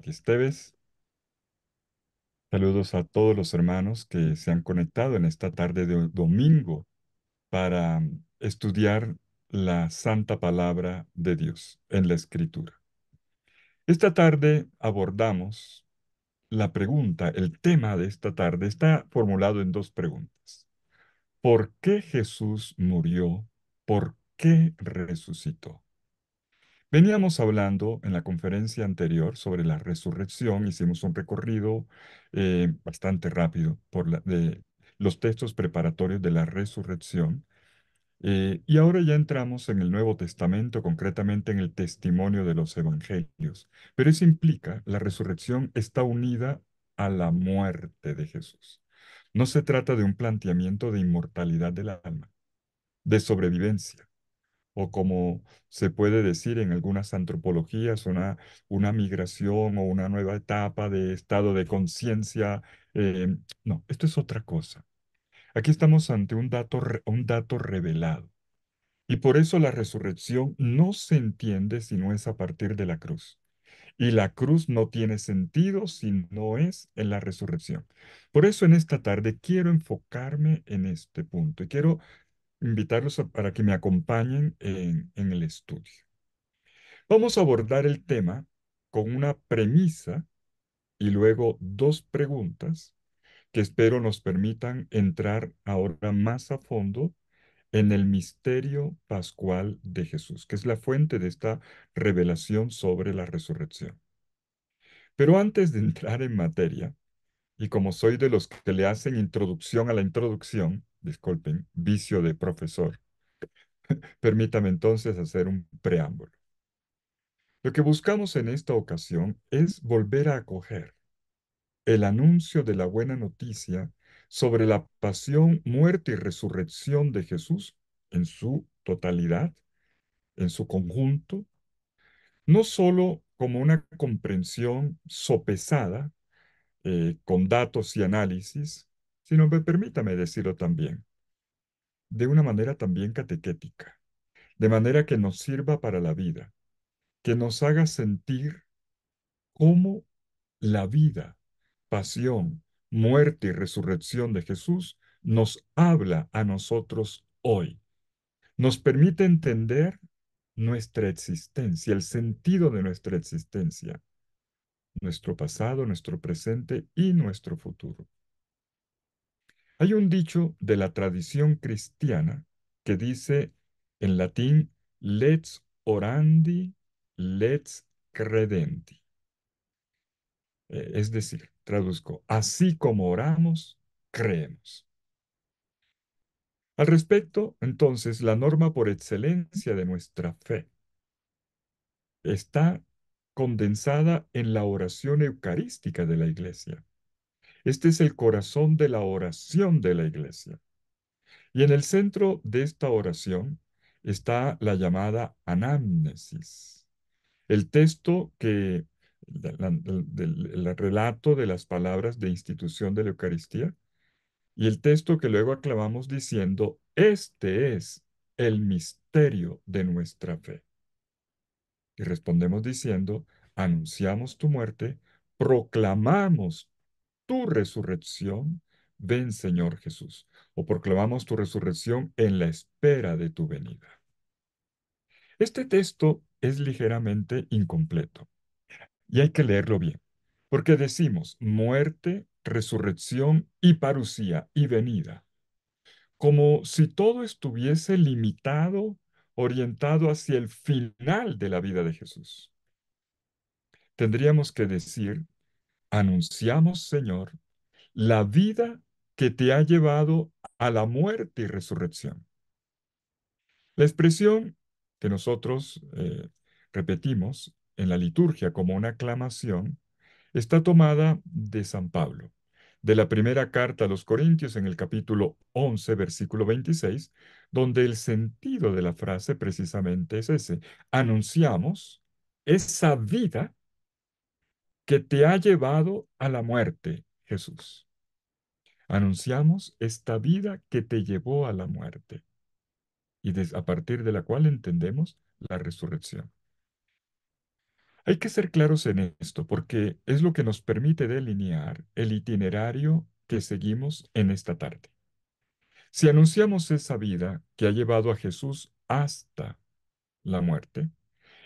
Esteves. Saludos a todos los hermanos que se han conectado en esta tarde de domingo para estudiar la santa palabra de Dios en la Escritura. Esta tarde abordamos la pregunta, el tema de esta tarde está formulado en dos preguntas. ¿Por qué Jesús murió? ¿Por qué resucitó? Veníamos hablando en la conferencia anterior sobre la resurrección, hicimos un recorrido bastante rápido de los textos preparatorios de la resurrección, y ahora ya entramos en el Nuevo Testamento, concretamente en el testimonio de los evangelios. Pero eso implica, la resurrección está unida a la muerte de Jesús. No se trata de un planteamiento de inmortalidad del alma, de sobrevivencia o como se puede decir en algunas antropologías, una migración o una nueva etapa de estado de conciencia. No, esto es otra cosa. Aquí estamos ante un dato revelado. Y por eso la resurrección no se entiende si no es a partir de la cruz. Y la cruz no tiene sentido si no es en la resurrección. Por eso en esta tarde quiero enfocarme en este punto y quiero para que me acompañen en el estudio. Vamos a abordar el tema con una premisa y luego dos preguntas que espero nos permitan entrar ahora más a fondo en el misterio pascual de Jesús, que es la fuente de esta revelación sobre la resurrección. Pero antes de entrar en materia, y como soy de los que le hacen introducción a la introducción, disculpen, vicio de profesor, permítame entonces hacer un preámbulo. Lo que buscamos en esta ocasión es volver a acoger el anuncio de la buena noticia sobre la pasión, muerte y resurrección de Jesús en su totalidad, en su conjunto, no sólo como una comprensión sopesada, con datos y análisis, sino, permítame decirlo también, de una manera también catequética, de manera que nos sirva para la vida, que nos haga sentir cómo la vida, pasión, muerte y resurrección de Jesús nos habla a nosotros hoy. Nos permite entender nuestra existencia, el sentido de nuestra existencia, nuestro pasado, nuestro presente y nuestro futuro. Hay un dicho de la tradición cristiana que dice en latín, lex orandi, lex credenti. Es decir, traduzco, así como oramos, creemos. Al respecto, entonces, la norma por excelencia de nuestra fe está condensada en la oración eucarística de la Iglesia. Este es el corazón de la oración de la Iglesia. Y en el centro de esta oración está la llamada anamnesis, el texto del relato de las palabras de institución de la Eucaristía, y el texto que luego aclamamos diciendo, este es el misterio de nuestra fe. Y respondemos diciendo, anunciamos tu muerte, proclamamos tu resurrección, ven Señor Jesús, o proclamamos tu resurrección en la espera de tu venida. Este texto es ligeramente incompleto y hay que leerlo bien, porque decimos muerte, resurrección y parusía y venida, como si todo estuviese limitado, orientado hacia el final de la vida de Jesús. Tendríamos que decir, anunciamos, Señor, la vida que te ha llevado a la muerte y resurrección. La expresión que nosotros repetimos en la liturgia como una aclamación está tomada de San Pablo, de la primera carta a los Corintios en el capítulo 11, versículo 26, donde el sentido de la frase precisamente es ese. Anunciamos esa vida que te ha llevado a la muerte, Jesús. Anunciamos esta vida que te llevó a la muerte y a partir de la cual entendemos la resurrección. Hay que ser claros en esto porque es lo que nos permite delinear el itinerario que seguimos en esta tarde. Si anunciamos esa vida que ha llevado a Jesús hasta la muerte,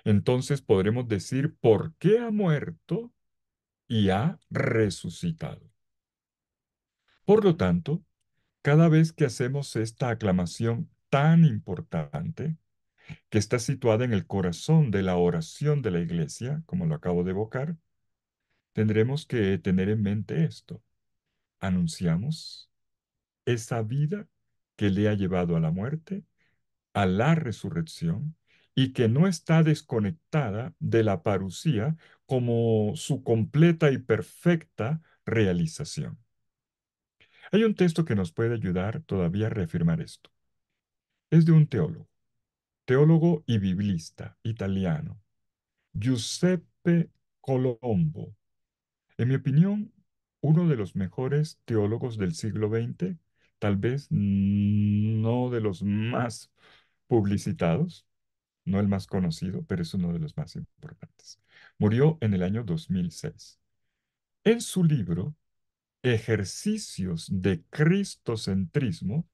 entonces podremos decir por qué ha muerto y ha resucitado. Por lo tanto, cada vez que hacemos esta aclamación tan importante, que está situada en el corazón de la oración de la iglesia, como lo acabo de evocar, tendremos que tener en mente esto. Anunciamos esa vida que le ha llevado a la muerte, a la resurrección, y que no está desconectada de la parucía como su completa y perfecta realización. Hay un texto que nos puede ayudar todavía a reafirmar esto. Es de un teólogo y biblista italiano, Giuseppe Colombo. En mi opinión, uno de los mejores teólogos del siglo XX, tal vez no de los más publicitados, no el más conocido, pero es uno de los más importantes. Murió en el año 2006. En su libro, Ejercicios de Cristocentrismo,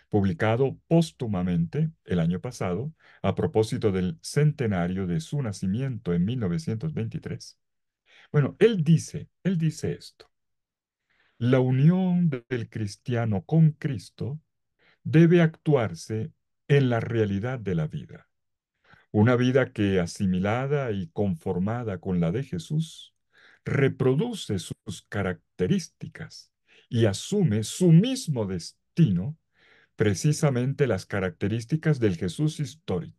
publicado póstumamente el año pasado, a propósito del centenario de su nacimiento en 1923. Bueno, él dice esto. La unión del cristiano con Cristo debe actuarse en la realidad de la vida. Una vida que, asimilada y conformada con la de Jesús, reproduce sus características y asume su mismo destino, precisamente las características del Jesús histórico.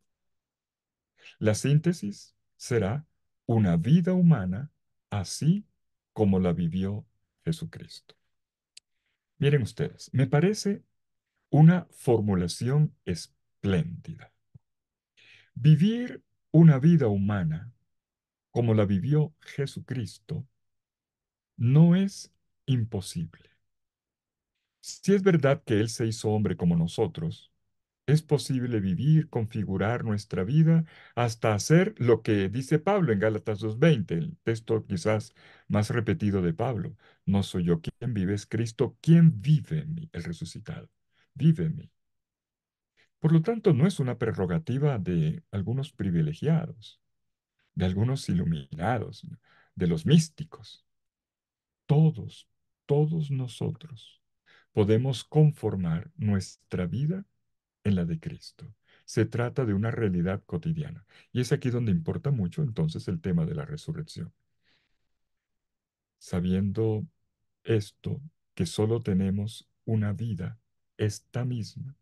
La síntesis será una vida humana así como la vivió Jesucristo. Miren ustedes, me parece una formulación espléndida. Vivir una vida humana como la vivió Jesucristo no es imposible. Si es verdad que Él se hizo hombre como nosotros, es posible vivir, configurar nuestra vida hasta hacer lo que dice Pablo en Gálatas 2:20, el texto quizás más repetido de Pablo. No soy yo quien vive, es Cristo quien vive en mí, el resucitado. Vive en mí. Por lo tanto, no es una prerrogativa de algunos privilegiados, de algunos iluminados, de los místicos. Todos, todos nosotros podemos conformar nuestra vida en la de Cristo. Se trata de una realidad cotidiana. Y es aquí donde importa mucho entonces el tema de la resurrección. Sabiendo esto, que solo tenemos una vida, esta misma,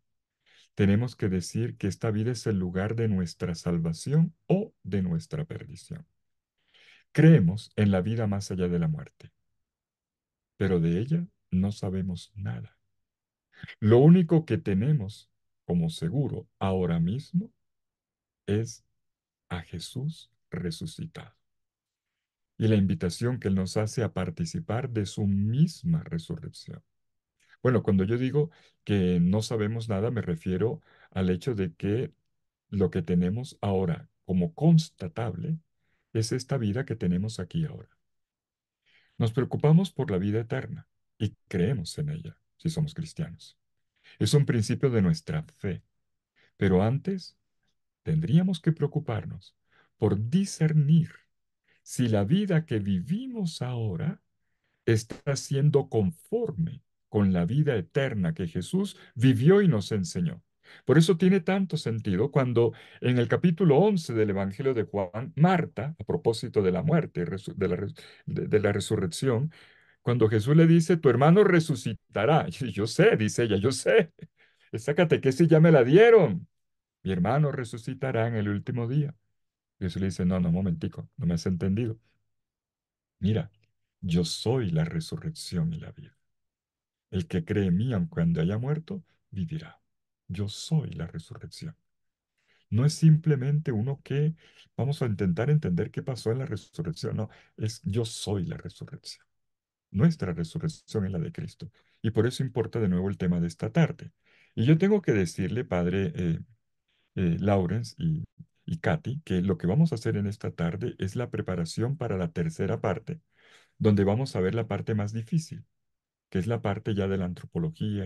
tenemos que decir que esta vida es el lugar de nuestra salvación o de nuestra perdición. Creemos en la vida más allá de la muerte, pero de ella no sabemos nada. Lo único que tenemos como seguro ahora mismo es a Jesús resucitado y la invitación que Él nos hace a participar de su misma resurrección. Bueno, cuando yo digo que no sabemos nada, me refiero al hecho de que lo que tenemos ahora como constatable es esta vida que tenemos aquí ahora. Nos preocupamos por la vida eterna y creemos en ella, si somos cristianos. Es un principio de nuestra fe, pero antes tendríamos que preocuparnos por discernir si la vida que vivimos ahora está siendo conforme con la vida eterna que Jesús vivió y nos enseñó. Por eso tiene tanto sentido cuando en el capítulo 11 del Evangelio de Juan, Marta, a propósito de la muerte, de la resurrección, cuando Jesús le dice, tu hermano resucitará. Yo sé, dice ella, yo sé. Esa catequesis ya me la dieron. Mi hermano resucitará en el último día. Jesús le dice, no, no, un momentico, no me has entendido. Mira, yo soy la resurrección y la vida. El que cree en mí, aun cuando haya muerto, vivirá. Yo soy la resurrección. No es simplemente uno que vamos a intentar entender qué pasó en la resurrección. No, es yo soy la resurrección. Nuestra resurrección es la de Cristo. Y por eso importa de nuevo el tema de esta tarde. Y yo tengo que decirle, padre Lawrence y Katy, que lo que vamos a hacer en esta tarde es la preparación para la tercera parte, donde vamos a ver la parte más difícil, que es la parte ya de la antropología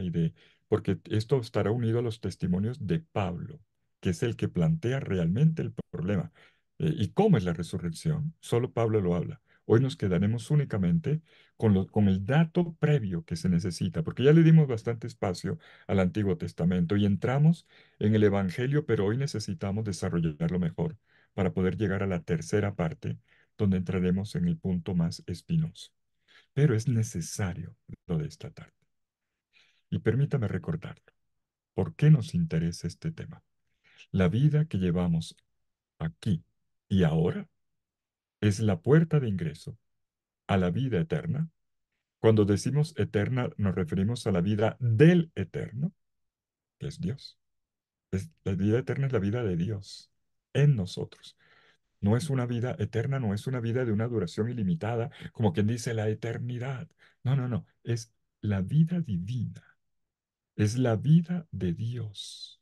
porque esto estará unido a los testimonios de Pablo, que es el que plantea realmente el problema. ¿Y cómo es la resurrección? Solo Pablo lo habla. Hoy nos quedaremos únicamente con el dato previo que se necesita, porque ya le dimos bastante espacio al Antiguo Testamento y entramos en el Evangelio, pero hoy necesitamos desarrollarlo mejor para poder llegar a la tercera parte, donde entraremos en el punto más espinoso. Pero es necesario lo de esta tarde. Y permítame recordarlo. ¿Por qué nos interesa este tema? La vida que llevamos aquí y ahora es la puerta de ingreso a la vida eterna. Cuando decimos eterna, nos referimos a la vida del eterno, que es Dios. La vida eterna es la vida de Dios en nosotros. No es una vida eterna, no es una vida de una duración ilimitada, como quien dice la eternidad. No, no, no. Es la vida divina. Es la vida de Dios,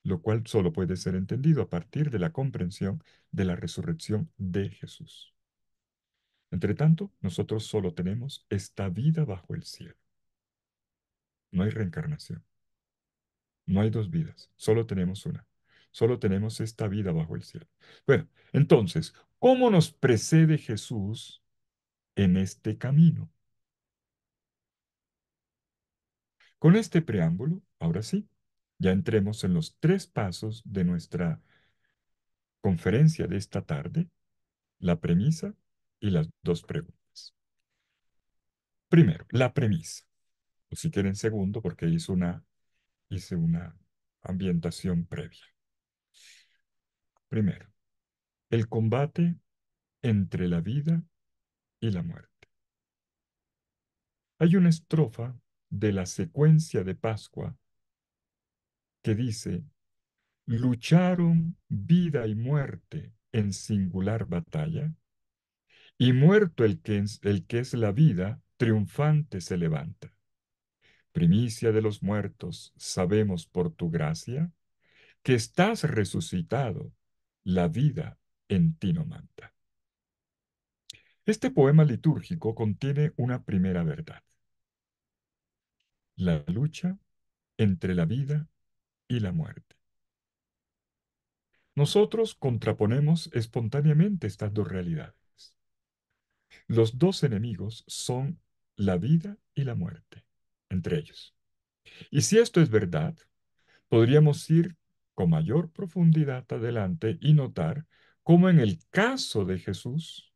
lo cual solo puede ser entendido a partir de la comprensión de la resurrección de Jesús. Entre tanto, nosotros solo tenemos esta vida bajo el cielo. No hay reencarnación, no hay dos vidas, solo tenemos una. Solo tenemos esta vida bajo el cielo. Bueno, entonces, ¿cómo nos precede Jesús en este camino? Con este preámbulo, ahora sí, ya entremos en los tres pasos de nuestra conferencia de esta tarde, la premisa y las dos preguntas. Primero, la premisa. O si quieren segundo, porque hice una ambientación previa. Primero, el combate entre la vida y la muerte. Hay una estrofa de la secuencia de Pascua que dice, lucharon vida y muerte en singular batalla, y muerto el que es la vida, triunfante se levanta. Primicia de los muertos, sabemos por tu gracia que estás resucitado, la vida en ti no manda. Este poema litúrgico contiene una primera verdad, la lucha entre la vida y la muerte. Nosotros contraponemos espontáneamente estas dos realidades. Los dos enemigos son la vida y la muerte, entre ellos. Y si esto es verdad, podríamos ir con mayor profundidad adelante y notar cómo en el caso de Jesús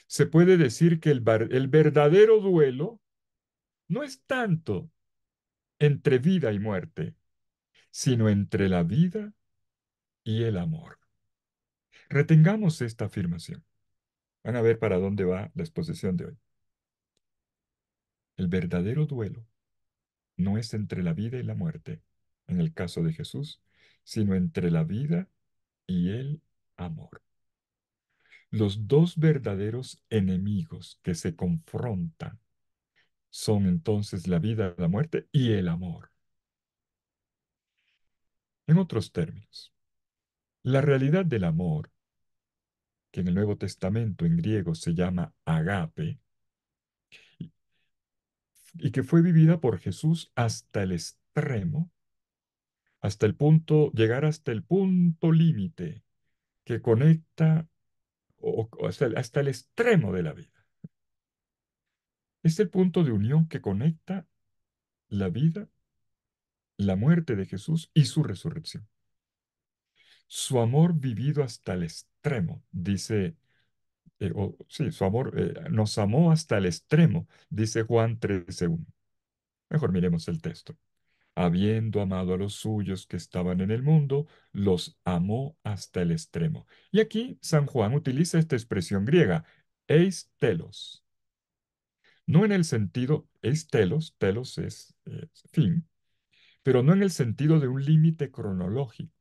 se puede decir que el verdadero duelo no es tanto entre vida y muerte, sino entre la vida y el amor. Retengamos esta afirmación. Van a ver para dónde va la exposición de hoy. El verdadero duelo no es entre la vida y la muerte, en el caso de Jesús, sino entre la vida y el amor. Los dos verdaderos enemigos que se confrontan son entonces la vida, la muerte y el amor. En otros términos, la realidad del amor, que en el Nuevo Testamento en griego se llama agape, y que fue vivida por Jesús hasta el extremo, hasta el punto, llegar hasta el punto límite que conecta o hasta el extremo de la vida. Es el punto de unión que conecta la vida, la muerte de Jesús y su resurrección. Su amor vivido hasta el extremo, dice, sí, su amor nos amó hasta el extremo, dice Juan 13:1. Mejor miremos el texto. Habiendo amado a los suyos que estaban en el mundo, los amó hasta el extremo. Y aquí San Juan utiliza esta expresión griega, eis telos. No en el sentido, eis telos, telos es fin, pero no en el sentido de un límite cronológico,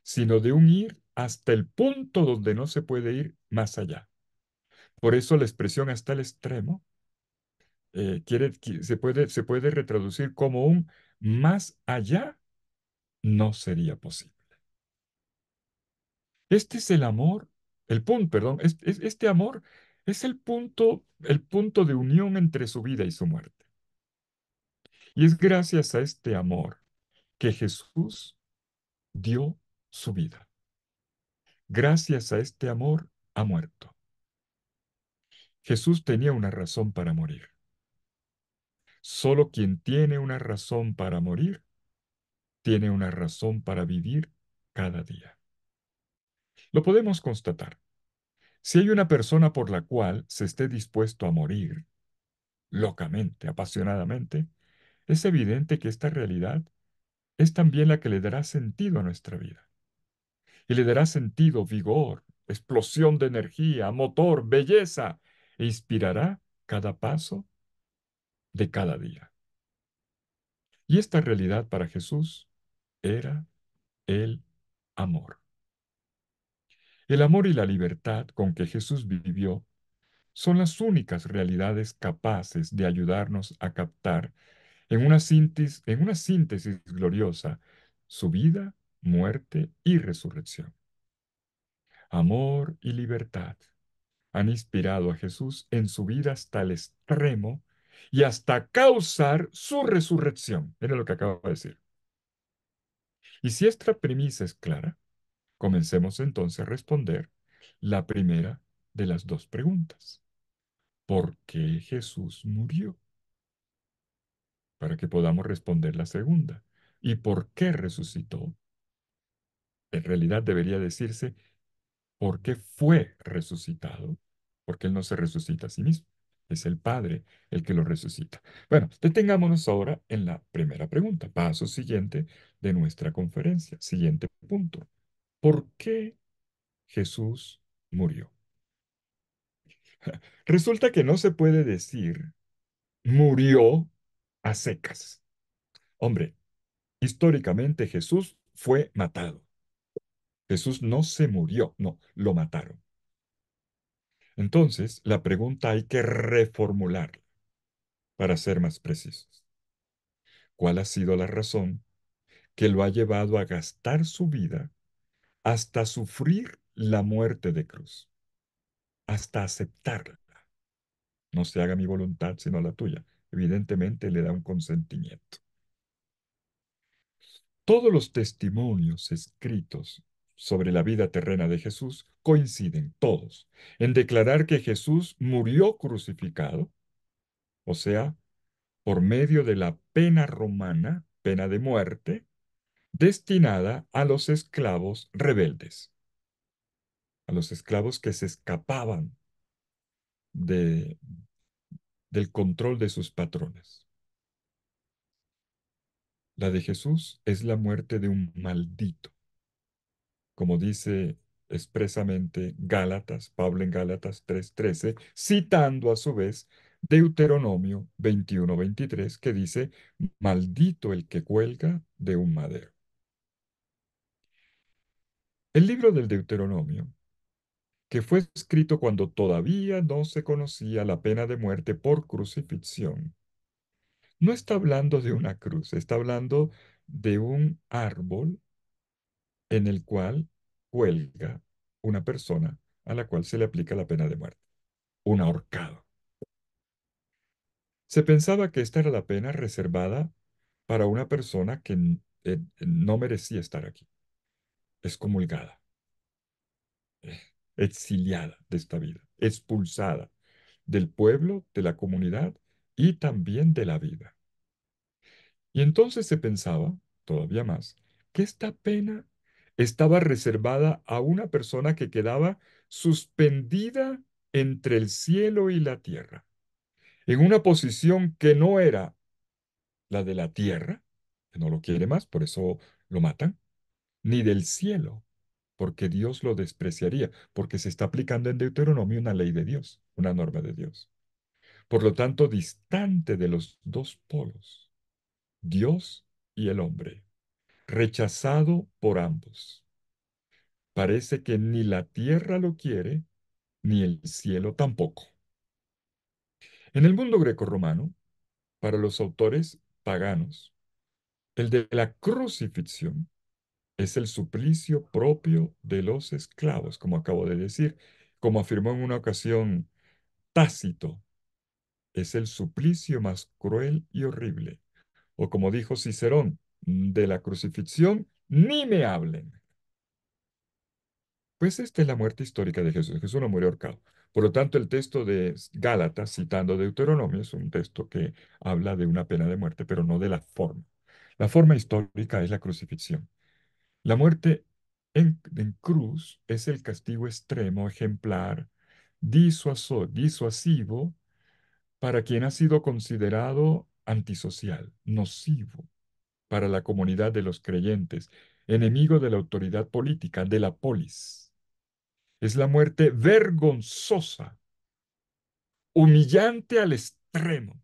sino de un ir hasta el punto donde no se puede ir más allá. Por eso la expresión hasta el extremo se puede retraducir como un más allá no sería posible. Este es el amor, el punto, perdón, este amor es el punto de unión entre su vida y su muerte. Y es gracias a este amor que Jesús dio su vida. Gracias a este amor ha muerto. Jesús tenía una razón para morir. Solo quien tiene una razón para morir, tiene una razón para vivir cada día. Lo podemos constatar. Si hay una persona por la cual se esté dispuesto a morir locamente, apasionadamente, es evidente que esta realidad es también la que le dará sentido a nuestra vida. Y le dará sentido, vigor, explosión de energía, motor, belleza, e inspirará cada paso de cada día. Y esta realidad para Jesús era el amor. El amor y la libertad con que Jesús vivió son las únicas realidades capaces de ayudarnos a captar en una síntesis gloriosa su vida, muerte y resurrección. Amor y libertad han inspirado a Jesús en su vida hasta el extremo y hasta causar su resurrección. Mira lo que acabo de decir. Y si esta premisa es clara, comencemos entonces a responder la primera de las dos preguntas. ¿Por qué Jesús murió? Para que podamos responder la segunda. ¿Y por qué resucitó? En realidad debería decirse, ¿por qué fue resucitado? Porque Él no se resucita a sí mismo. Es el Padre el que lo resucita. Bueno, detengámonos ahora en la primera pregunta, paso siguiente de nuestra conferencia. Siguiente punto. ¿Por qué Jesús murió? Resulta que no se puede decir murió a secas. Hombre, históricamente Jesús fue matado. Jesús no se murió, no, lo mataron. Entonces, la pregunta hay que reformularla para ser más precisos. ¿Cuál ha sido la razón que lo ha llevado a gastar su vida hasta sufrir la muerte de cruz, hasta aceptarla? No se haga mi voluntad sino la tuya. Evidentemente le da un consentimiento. Todos los testimonios escritos sobre la vida terrena de Jesús coinciden todos en declarar que Jesús murió crucificado, o sea, por medio de la pena romana, pena de muerte, destinada a los esclavos rebeldes, a los esclavos que se escapaban de- del control de sus patrones. La de Jesús es la muerte de un maldito, como dice expresamente Gálatas, Pablo en Gálatas 3:13, citando a su vez Deuteronomio 21:23, que dice, maldito el que cuelga de un madero. El libro del Deuteronomio, que fue escrito cuando todavía no se conocía la pena de muerte por crucifixión, no está hablando de una cruz, está hablando de un árbol en el cual cuelga una persona a la cual se le aplica la pena de muerte, un ahorcado. Se pensaba que esta era la pena reservada para una persona que no merecía estar aquí, excomulgada, eh, exiliada de esta vida, expulsada del pueblo, de la comunidad y también de la vida. Y entonces se pensaba, todavía más, que esta pena estaba reservada a una persona que quedaba suspendida entre el cielo y la tierra, en una posición que no era la de la tierra, que no lo quiere más, por eso lo matan, ni del cielo, porque Dios lo despreciaría, porque se está aplicando en Deuteronomio una ley de Dios, una norma de Dios. Por lo tanto, distante de los dos polos, Dios y el hombre, rechazado por ambos. Parece que ni la tierra lo quiere, ni el cielo tampoco. En el mundo grecorromano, para los autores paganos, el de la crucifixión Es el suplicio propio de los esclavos, como acabo de decir, como afirmó en una ocasión Tácito, es el suplicio más cruel y horrible. O como dijo Cicerón, de la crucifixión ni me hablen. Pues esta es la muerte histórica de Jesús. Jesús no murió ahorcado. Por lo tanto, el texto de Gálatas, citando Deuteronomio, es un texto que habla de una pena de muerte, pero no de la forma. La forma histórica es la crucifixión. La muerte en cruz es el castigo extremo, ejemplar, disuasivo para quien ha sido considerado antisocial, nocivo para la comunidad de los creyentes, enemigo de la autoridad política, de la polis. Es la muerte vergonzosa, humillante al extremo,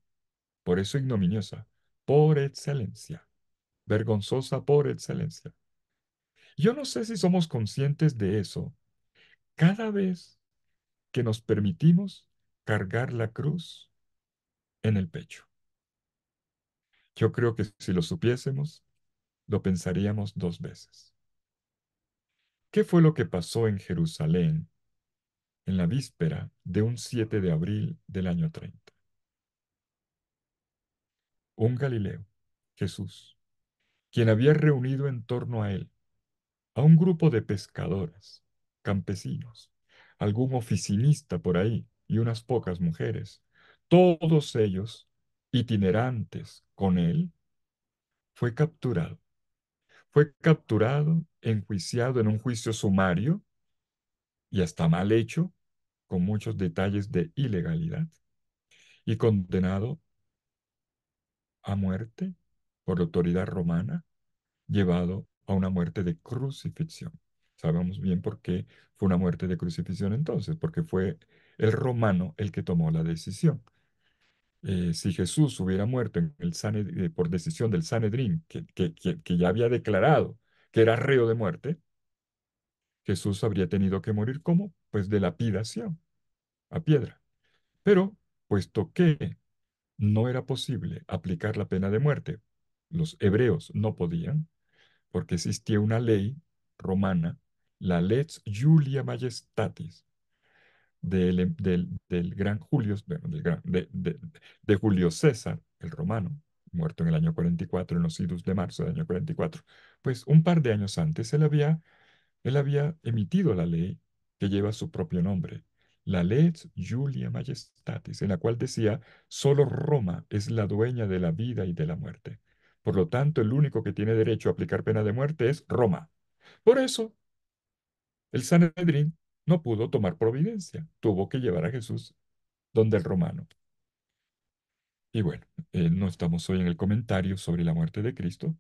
por eso ignominiosa, por excelencia, vergonzosa por excelencia. Yo no sé si somos conscientes de eso cada vez que nos permitimos cargar la cruz en el pecho. Yo creo que si lo supiésemos, lo pensaríamos dos veces. ¿Qué fue lo que pasó en Jerusalén en la víspera de un 7 de abril del año 30? Un Galileo, Jesús, quien había reunido en torno a él a un grupo de pescadores, campesinos, algún oficinista por ahí y unas pocas mujeres, todos ellos itinerantes con él, fue capturado. Fue capturado, enjuiciado en un juicio sumario y hasta mal hecho, con muchos detalles de ilegalidad, y condenado a muerte por la autoridad romana, llevado a una muerte de crucifixión. Sabemos bien por qué fue una muerte de crucifixión entonces, porque fue el romano el que tomó la decisión. Si Jesús hubiera muerto en por decisión del Sanedrín, que ya había declarado que era reo de muerte, Jesús habría tenido que morir ¿cómo? Pues de lapidación, a piedra. Pero, puesto que no era posible aplicar la pena de muerte, los hebreos no podían, porque existía una ley romana, la Lex Julia Majestatis, del gran Julio, bueno, de Julio César, el romano, muerto en el año 44, en los idus de marzo del año 44. Pues un par de años antes él había emitido la ley que lleva su propio nombre, la Lex Julia Majestatis, en la cual decía, solo Roma es la dueña de la vida y de la muerte. Por lo tanto, el único que tiene derecho a aplicar pena de muerte es Roma. Por eso, el Sanedrín no pudo tomar providencia, tuvo que llevar a Jesús donde el romano. Y bueno, no estamos hoy en el comentario sobre la muerte de Cristo.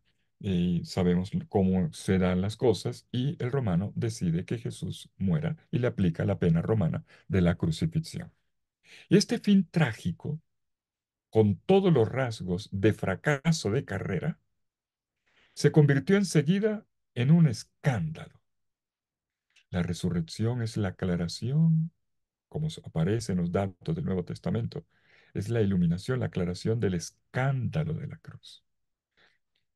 Sabemos cómo se dan las cosas y el romano decide que Jesús muera y le aplica la pena romana de la crucifixión. Y este fin trágico, con todos los rasgos de fracaso de carrera, se convirtió enseguida en un escándalo. La resurrección es la aclaración, como aparece en los datos del Nuevo Testamento, es la iluminación, la aclaración del escándalo de la cruz.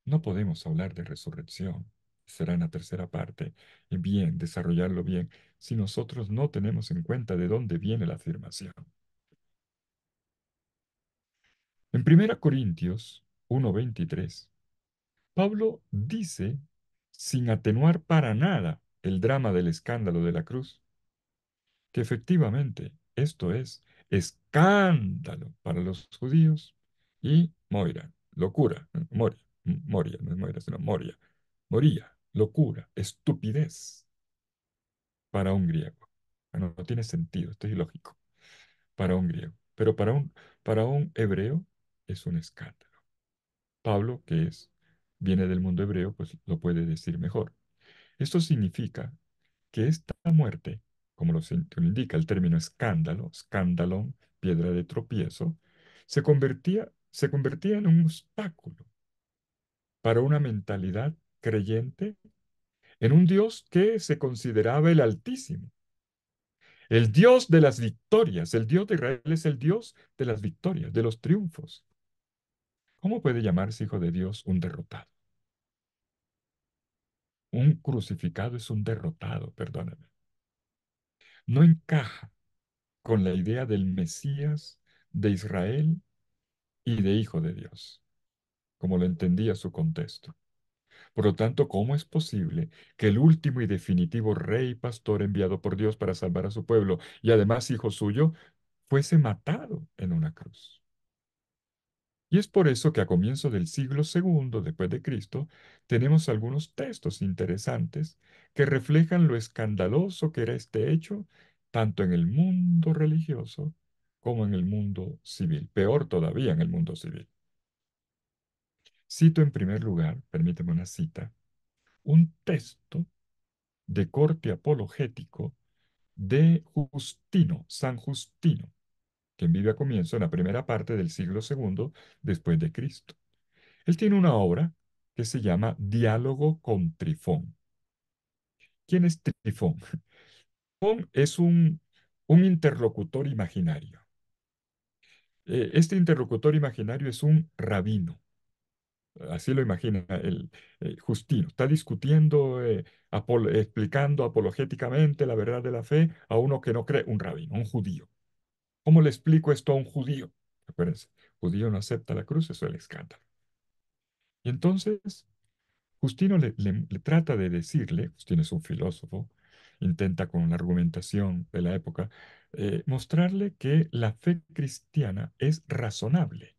No podemos hablar de resurrección, será en la tercera parte, y bien, desarrollarlo bien, si nosotros no tenemos en cuenta de dónde viene la afirmación. En 1 Corintios 1:23, Pablo dice, sin atenuar para nada el drama del escándalo de la cruz, que efectivamente esto es escándalo para los judíos y moira, locura, moria, no es moira, sino moría, locura, estupidez para un griego. Bueno, no tiene sentido, esto es ilógico para un griego, pero para un hebreo es un escándalo. Pablo, viene del mundo hebreo, pues lo puede decir mejor. Esto significa que esta muerte, como lo indica el término escándalo, escandalón, piedra de tropiezo, se convertía en un obstáculo para una mentalidad creyente en un Dios que se consideraba el Altísimo, el Dios de las victorias. El Dios de Israel es el Dios de las victorias, de los triunfos. ¿Cómo puede llamarse hijo de Dios un derrotado? Un crucificado es un derrotado, perdóname. No encaja con la idea del Mesías de Israel y de Hijo de Dios, como lo entendía su contexto. Por lo tanto, ¿cómo es posible que el último y definitivo rey y pastor enviado por Dios para salvar a su pueblo y además hijo suyo fuese matado en una cruz? Y es por eso que a comienzo del siglo segundo después de Cristo tenemos algunos textos interesantes que reflejan lo escandaloso que era este hecho, tanto en el mundo religioso como en el mundo civil, peor todavía en el mundo civil. Cito en primer lugar, permíteme una cita, un texto de corte apologético de Justino, San Justino, quien vive a comienzo en la primera parte del siglo segundo después de Cristo. Él tiene una obra que se llama Diálogo con Trifón. ¿Quién es Trifón? Trifón es un interlocutor imaginario. Este interlocutor imaginario es un rabino. Así lo imagina el Justino. Está discutiendo, explicando apologéticamente la verdad de la fe a uno que no cree, un rabino, un judío. ¿Cómo le explico esto a un judío? Acuérdense, judío no acepta la cruz, eso es el escándalo. Y entonces Justino le trata de decirle, Justino es un filósofo, intenta con la argumentación de la época, mostrarle que la fe cristiana es razonable.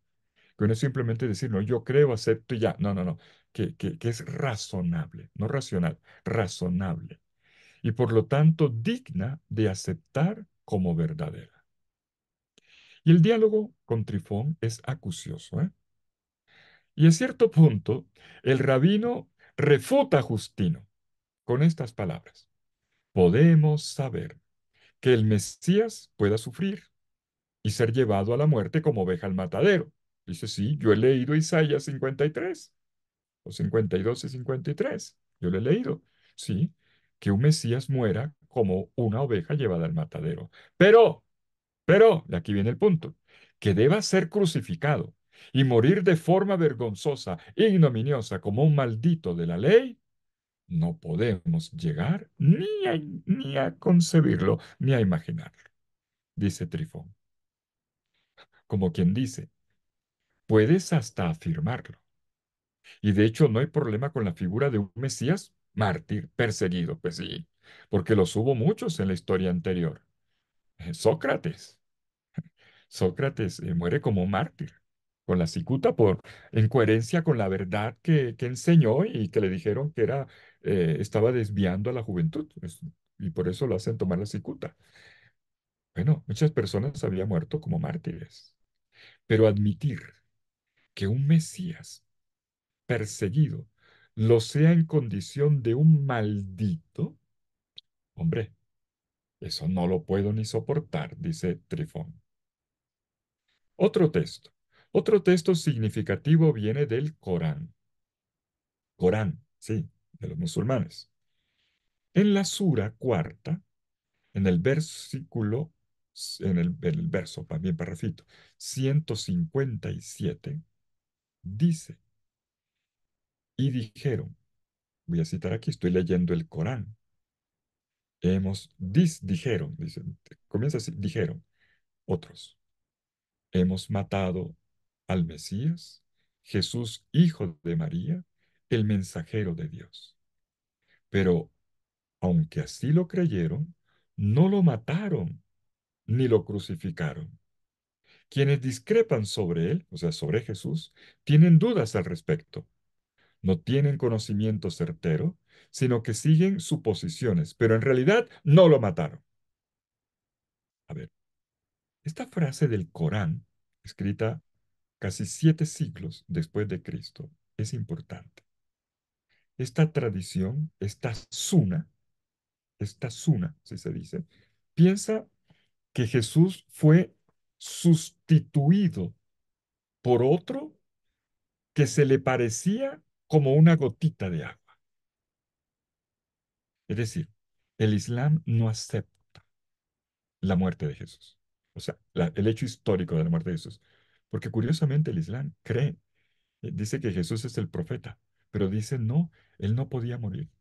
Que no es simplemente decir, no, yo creo, acepto y ya. No, no, no. Que es razonable, no racional, razonable. Y por lo tanto digna de aceptar como verdadera. Y el diálogo con Trifón es acucioso, ¿eh? Y a cierto punto, el rabino refuta a Justino con estas palabras. Podemos saber que el Mesías pueda sufrir y ser llevado a la muerte como oveja al matadero. Dice, sí, yo he leído Isaías 53 o 52 y 53. Yo lo he leído. Sí, que un Mesías muera como una oveja llevada al matadero. Y aquí viene el punto, que deba ser crucificado y morir de forma vergonzosa, ignominiosa, como un maldito de la ley, no podemos llegar ni a concebirlo, ni a imaginarlo, dice Trifón. Como quien dice, puedes hasta afirmarlo. Y de hecho no hay problema con la figura de un Mesías mártir, perseguido, pues sí, porque los hubo muchos en la historia anterior. Sócrates. Sócrates muere como mártir, con la cicuta, en coherencia con la verdad que enseñó y que le dijeron que estaba desviando a la juventud. Y por eso lo hacen tomar la cicuta. Bueno, muchas personas habían muerto como mártires, pero admitir que un Mesías perseguido lo sea en condición de un maldito, hombre, eso no lo puedo ni soportar, dice Trifón. Otro texto. Otro texto significativo viene del Corán. Corán, sí, de los musulmanes. En la sura cuarta, en el versículo, en el verso, también parrafito, 157, dice, y dijeron, voy a citar aquí, estoy leyendo el Corán. Dijeron, dicen, comienza así, dijeron, otros, hemos matado al Mesías, Jesús, hijo de María, el mensajero de Dios. Pero, aunque así lo creyeron, no lo mataron ni lo crucificaron. Quienes discrepan sobre él, o sea, sobre Jesús, tienen dudas al respecto. No tienen conocimiento certero, sino que siguen suposiciones, pero en realidad no lo mataron. A ver, esta frase del Corán, escrita casi 7 siglos después de Cristo, es importante. Esta tradición, esta suna, si se dice, piensa que Jesús fue sustituido por otro que se le parecía como una gotita de agua. Es decir, el Islam no acepta la muerte de Jesús. O sea, el hecho histórico de la muerte de Jesús. Porque curiosamente el Islam cree, dice que Jesús es el profeta, pero dice no, él no podía morir.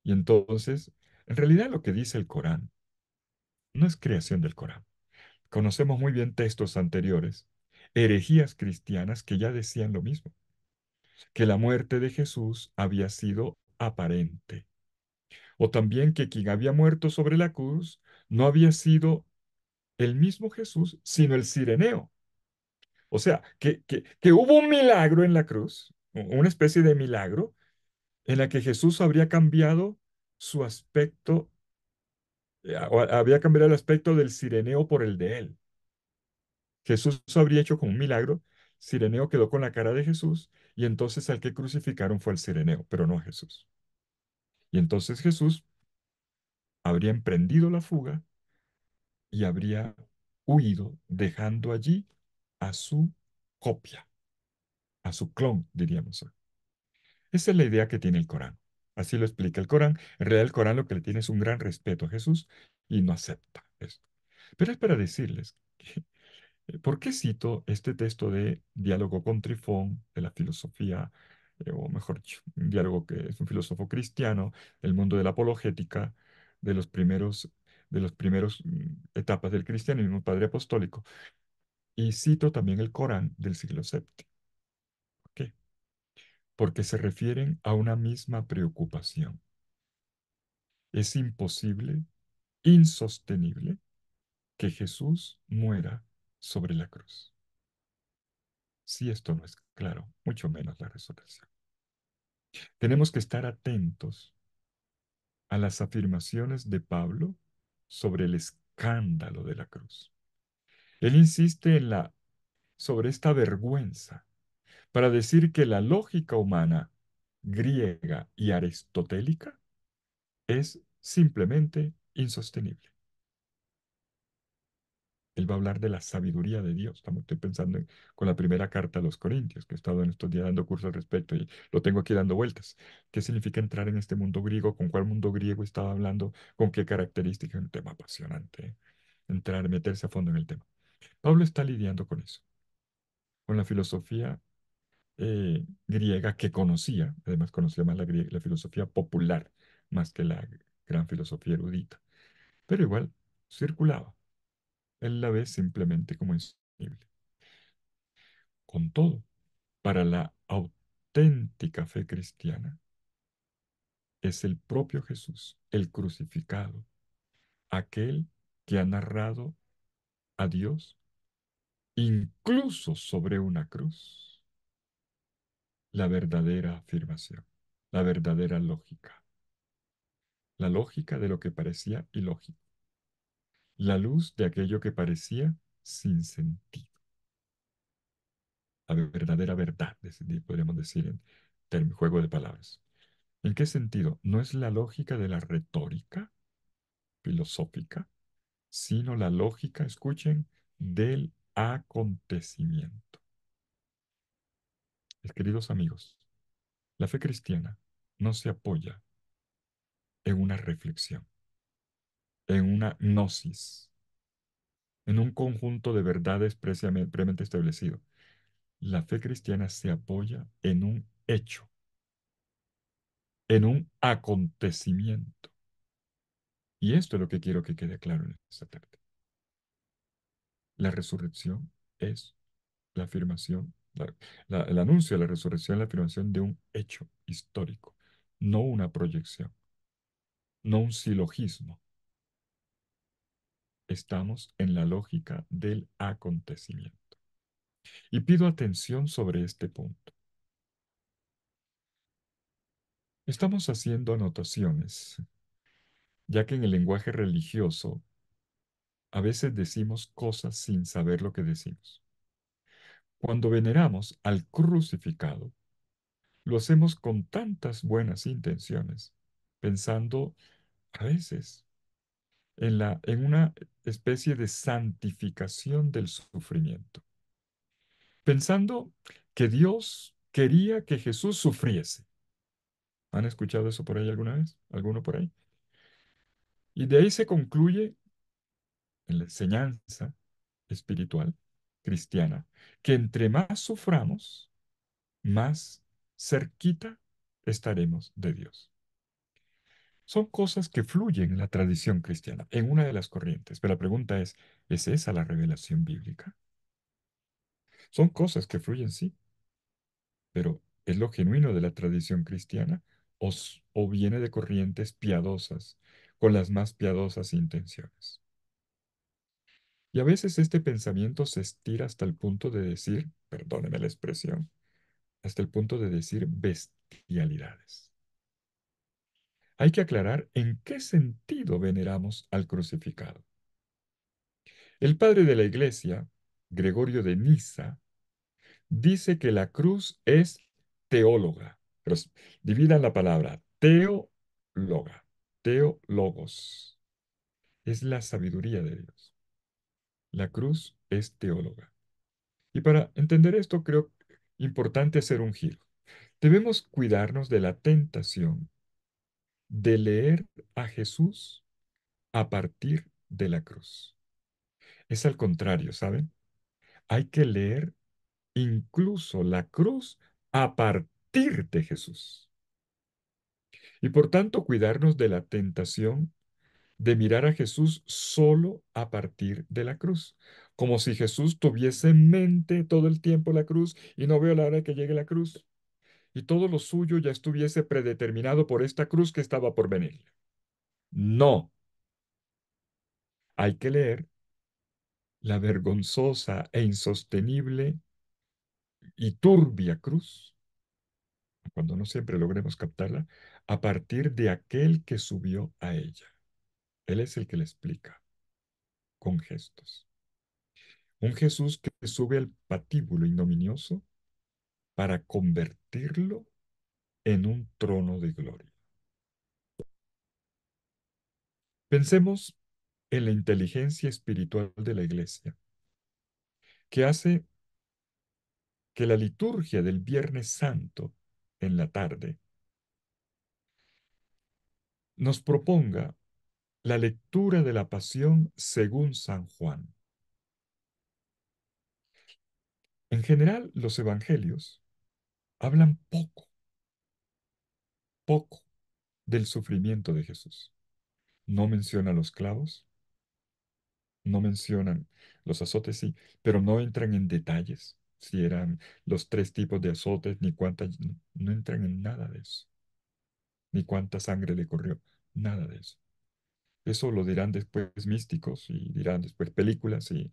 Y entonces, en realidad lo que dice el Corán no es creación del Corán. Conocemos muy bien textos anteriores, herejías cristianas que ya decían lo mismo, que la muerte de Jesús había sido aparente, o también que quien había muerto sobre la cruz no había sido el mismo Jesús, sino el Cireneo. O sea, que hubo un milagro en la cruz, una especie de milagro, en la que Jesús habría cambiado su aspecto, o había cambiado el aspecto del Cireneo por el de él. Jesús habría hecho como un milagro, Cireneo quedó con la cara de Jesús, y entonces al que crucificaron fue al Cireneo, pero no a Jesús. Y entonces Jesús habría emprendido la fuga y habría huido, dejando allí a su copia, a su clon, diríamos. Esa es la idea que tiene el Corán. Así lo explica el Corán. En realidad el Corán lo que le tiene es un gran respeto a Jesús y no acepta esto. Pero es para decirles que, ¿por qué cito este texto de Diálogo con Trifón, de la filosofía, o mejor dicho, un diálogo que es un filósofo cristiano, el mundo de la apologética, de los primeros etapas del cristianismo, padre apostólico? Y cito también el Corán del siglo séptimo. ¿Por qué? Porque se refieren a una misma preocupación. Es imposible, insostenible, que Jesús muera sobre la cruz. Si esto no es claro, mucho menos la resurrección. Tenemos que estar atentos a las afirmaciones de Pablo sobre el escándalo de la cruz. Él insiste sobre esta vergüenza para decir que la lógica humana griega y aristotélica es simplemente insostenible. Él va a hablar de la sabiduría de Dios. Estoy pensando con la primera carta a los Corintios, que he estado en estos días dando cursos al respecto y lo tengo aquí dando vueltas. ¿Qué significa entrar en este mundo griego? ¿Con cuál mundo griego estaba hablando? ¿Con qué características? Un tema apasionante, ¿eh? Entrar, meterse a fondo en el tema. Pablo está lidiando con eso, con la filosofía griega que conocía, además conocía más la filosofía popular, más que la gran filosofía erudita, pero igual circulaba. Él la ve simplemente como insostenible. Con todo, para la auténtica fe cristiana, es el propio Jesús, el crucificado, aquel que ha narrado a Dios, incluso sobre una cruz, la verdadera afirmación, la verdadera lógica, la lógica de lo que parecía ilógico, la luz de aquello que parecía sin sentido, la verdadera verdad, podríamos decir en juego de palabras. ¿En qué sentido? No es la lógica de la retórica filosófica, sino la lógica, escuchen, del acontecimiento. Mis queridos amigos, la fe cristiana no se apoya en una reflexión, en una gnosis, en un conjunto de verdades previamente establecido. La fe cristiana se apoya en un hecho, en un acontecimiento. Y esto es lo que quiero que quede claro en esta tarde. La resurrección es la afirmación, el anuncio de la resurrección es la afirmación de un hecho histórico, no una proyección, no un silogismo. Estamos en la lógica del acontecimiento. Y pido atención sobre este punto. Estamos haciendo anotaciones, ya que en el lenguaje religioso a veces decimos cosas sin saber lo que decimos. Cuando veneramos al crucificado, lo hacemos con tantas buenas intenciones, pensando a veces en una especie de santificación del sufrimiento, pensando que Dios quería que Jesús sufriese. ¿Han escuchado eso por ahí alguna vez? ¿Alguno por ahí? Y de ahí se concluye en la enseñanza espiritual cristiana que entre más suframos, más cerquita estaremos de Dios. Son cosas que fluyen en la tradición cristiana, en una de las corrientes. Pero la pregunta ¿es esa la revelación bíblica? Son cosas que fluyen, sí, pero ¿es lo genuino de la tradición cristiana o viene de corrientes piadosas, con las más piadosas intenciones? Y a veces este pensamiento se estira hasta el punto de decir, perdóneme la expresión, hasta el punto de decir bestialidades. Hay que aclarar en qué sentido veneramos al crucificado. El padre de la Iglesia, Gregorio de Niza, dice que la cruz es teóloga. Pero dividan la palabra teóloga, teólogos. Es la sabiduría de Dios. La cruz es teóloga. Y para entender esto, creo importante hacer un giro. Debemos cuidarnos de la tentación de leer a Jesús a partir de la cruz. Es al contrario, ¿saben? Hay que leer incluso la cruz a partir de Jesús. Y por tanto, cuidarnos de la tentación de mirar a Jesús solo a partir de la cruz, como si Jesús tuviese en mente todo el tiempo la cruz y no veo la hora de que llegue la cruz y todo lo suyo ya estuviese predeterminado por esta cruz que estaba por venir. No, hay que leer la vergonzosa e insostenible y turbia cruz, cuando no siempre logremos captarla, a partir de aquel que subió a ella. Él es el que le explica con gestos. Un Jesús que sube al patíbulo ignominioso para convertirlo en un trono de gloria. Pensemos en la inteligencia espiritual de la Iglesia, que hace que la liturgia del Viernes Santo en la tarde nos proponga la lectura de la Pasión según San Juan. En general, los evangelios hablan poco del sufrimiento de Jesús. No menciona los clavos, no mencionan los azotes, sí, pero no entran en detalles, si eran los tres tipos de azotes, ni cuántas, no entran en nada de eso, ni cuánta sangre le corrió, nada de eso. Eso lo dirán después místicos y dirán después películas y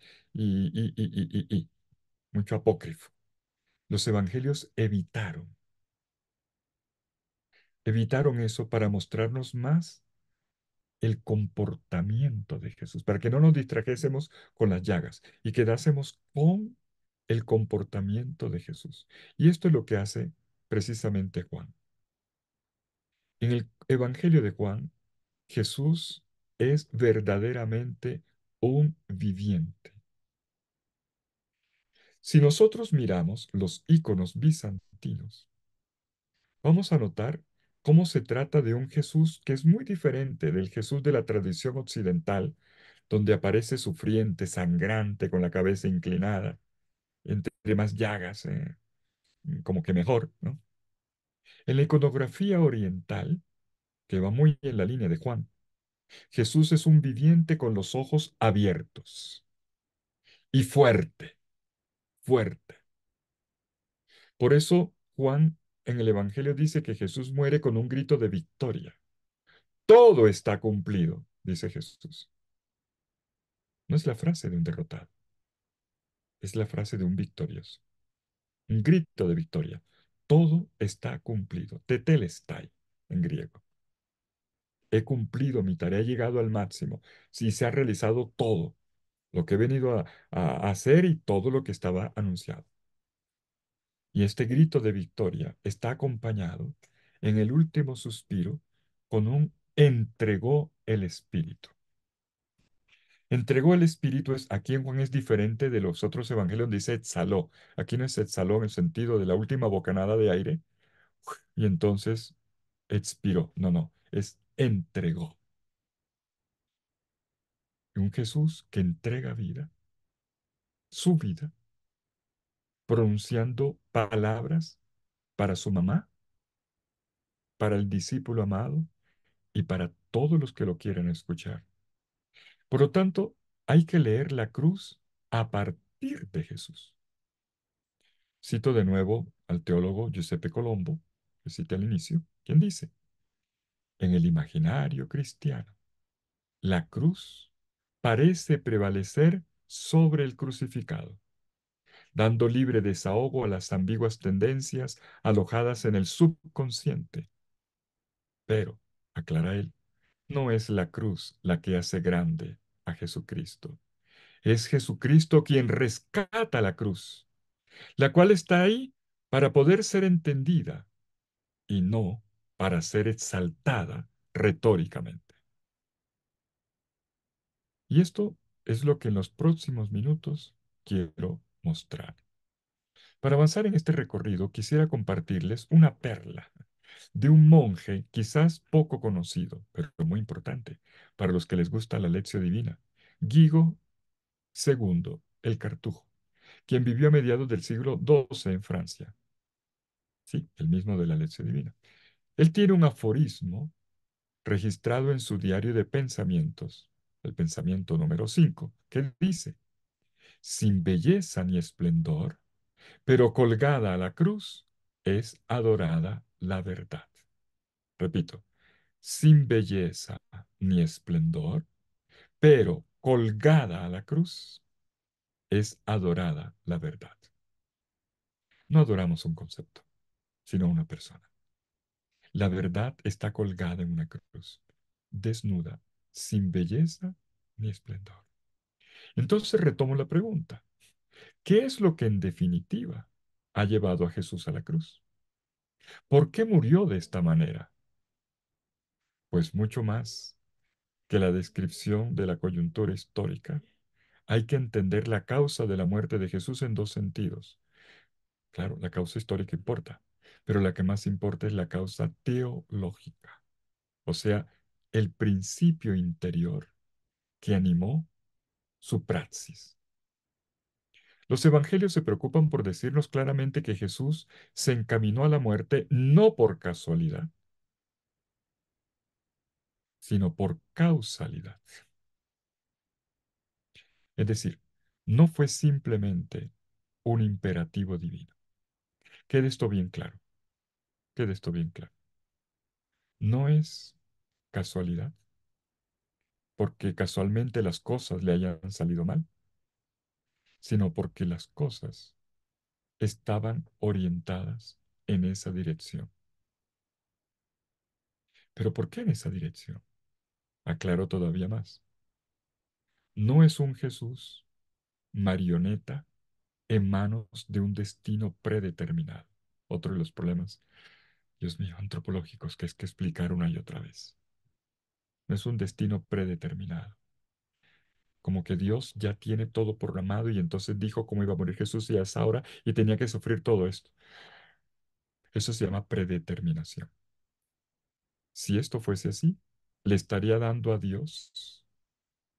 mucho apócrifo. Los evangelios evitaron eso para mostrarnos más el comportamiento de Jesús, para que no nos distrajésemos con las llagas y quedásemos con el comportamiento de Jesús. Y esto es lo que hace precisamente Juan. En el Evangelio de Juan, Jesús es verdaderamente un viviente. Si nosotros miramos los íconos bizantinos, vamos a notar cómo se trata de un Jesús que es muy diferente del Jesús de la tradición occidental, donde aparece sufriente, sangrante, con la cabeza inclinada, entre más llagas, como que mejor, ¿no? En la iconografía oriental, que va muy en la línea de Juan, Jesús es un viviente con los ojos abiertos y fuerte, fuerte. Por eso Juan en el Evangelio dice que Jesús muere con un grito de victoria. Todo está cumplido, dice Jesús. No es la frase de un derrotado, es la frase de un victorioso. Un grito de victoria. Todo está cumplido. Tetelestai en griego. He cumplido mi tarea, he llegado al máximo. Sí, se ha realizado todo lo que he venido a hacer y todo lo que estaba anunciado. Y este grito de victoria está acompañado en el último suspiro con un entregó el Espíritu. Entregó el Espíritu aquí en Juan es diferente de los otros evangelios donde dice exhaló. Aquí no es exhaló en el sentido de la última bocanada de aire y entonces expiró. No, no, es entregó. Un Jesús que entrega vida, su vida, pronunciando palabras para su mamá, para el discípulo amado y para todos los que lo quieren escuchar. Por lo tanto, hay que leer la cruz a partir de Jesús. Cito de nuevo al teólogo Giuseppe Colombo, que cité al inicio, quien dice, en el imaginario cristiano, la cruz parece prevalecer sobre el crucificado, dando libre desahogo a las ambiguas tendencias alojadas en el subconsciente. Pero, aclara él, no es la cruz la que hace grande a Jesucristo. Es Jesucristo quien rescata la cruz, la cual está ahí para poder ser entendida y no para ser exaltada retóricamente. Y esto es lo que en los próximos minutos quiero mostrar. Para avanzar en este recorrido, quisiera compartirles una perla de un monje quizás poco conocido, pero muy importante para los que les gusta la lección divina, Guigo II el Cartujo, quien vivió a mediados del siglo XII en Francia. Sí, el mismo de la lección divina. Él tiene un aforismo registrado en su diario de pensamientos, el pensamiento número 5, que dice, sin belleza ni esplendor, pero colgada a la cruz, es adorada la verdad. Repito, sin belleza ni esplendor, pero colgada a la cruz, es adorada la verdad. No adoramos un concepto, sino una persona. La verdad está colgada en una cruz, desnuda, sin belleza ni esplendor. Entonces retomo la pregunta. ¿Qué es lo que en definitiva ha llevado a Jesús a la cruz? ¿Por qué murió de esta manera? Pues mucho más que la descripción de la coyuntura histórica. Hay que entender la causa de la muerte de Jesús en dos sentidos. Claro, la causa histórica importa, pero la que más importa es la causa teológica, o sea, el principio interior que animó su praxis. Los evangelios se preocupan por decirnos claramente que Jesús se encaminó a la muerte no por casualidad, sino por causalidad. Es decir, no fue simplemente un imperativo divino. Quede esto bien claro, quede esto bien claro. No es casualidad, porque casualmente las cosas le hayan salido mal, sino porque las cosas estaban orientadas en esa dirección. ¿Pero por qué en esa dirección? Aclaro todavía más. No es un Jesús marioneta en manos de un destino predeterminado. Otro de los problemas, Dios mío, antropológicos que es que explicar una y otra vez. No es un destino predeterminado. Como que Dios ya tiene todo programado y entonces dijo cómo iba a morir Jesús y a esa hora y tenía que sufrir todo esto. Eso se llama predeterminación. Si esto fuese así, le estaría dando a Dios,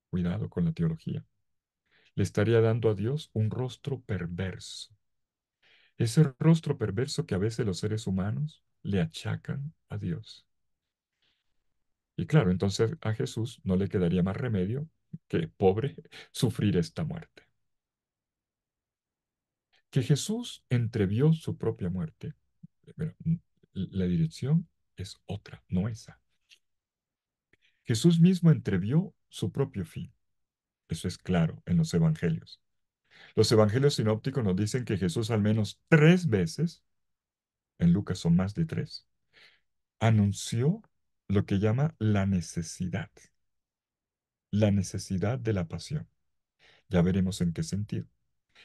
cuidado con la teología, le estaría dando a Dios un rostro perverso. Ese rostro perverso que a veces los seres humanos le achacan a Dios. Y claro, entonces a Jesús no le quedaría más remedio que, pobre, sufrir esta muerte. Que Jesús entrevió su propia muerte. Pero, la dirección es otra, no esa. Jesús mismo entrevió su propio fin. Eso es claro en los evangelios. Los evangelios sinópticos nos dicen que Jesús al menos 3 veces, en Lucas son más de 3, anunció lo que llama la necesidad de la pasión. Ya veremos en qué sentido.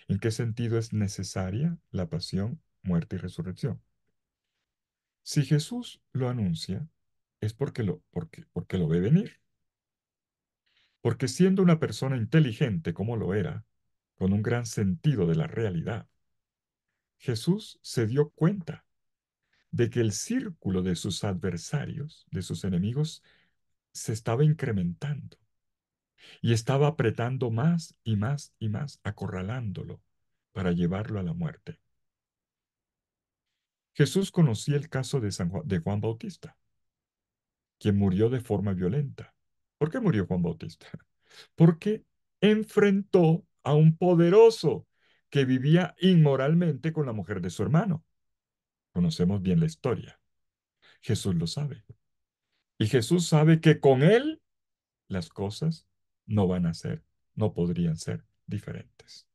¿En qué sentido es necesaria la pasión, muerte y resurrección? Si Jesús lo anuncia, es porque lo ve venir. Porque siendo una persona inteligente como lo era, con un gran sentido de la realidad, Jesús se dio cuenta de que el círculo de sus adversarios, de sus enemigos, se estaba incrementando y estaba apretando más y más y más, acorralándolo para llevarlo a la muerte. Jesús conocía el caso de Juan Bautista, quien murió de forma violenta. ¿Por qué murió Juan Bautista? Porque enfrentó a un poderoso que vivía inmoralmente con la mujer de su hermano. Conocemos bien la historia. Jesús lo sabe. Y Jesús sabe que con él las cosas no van a ser, no podrían ser diferentes.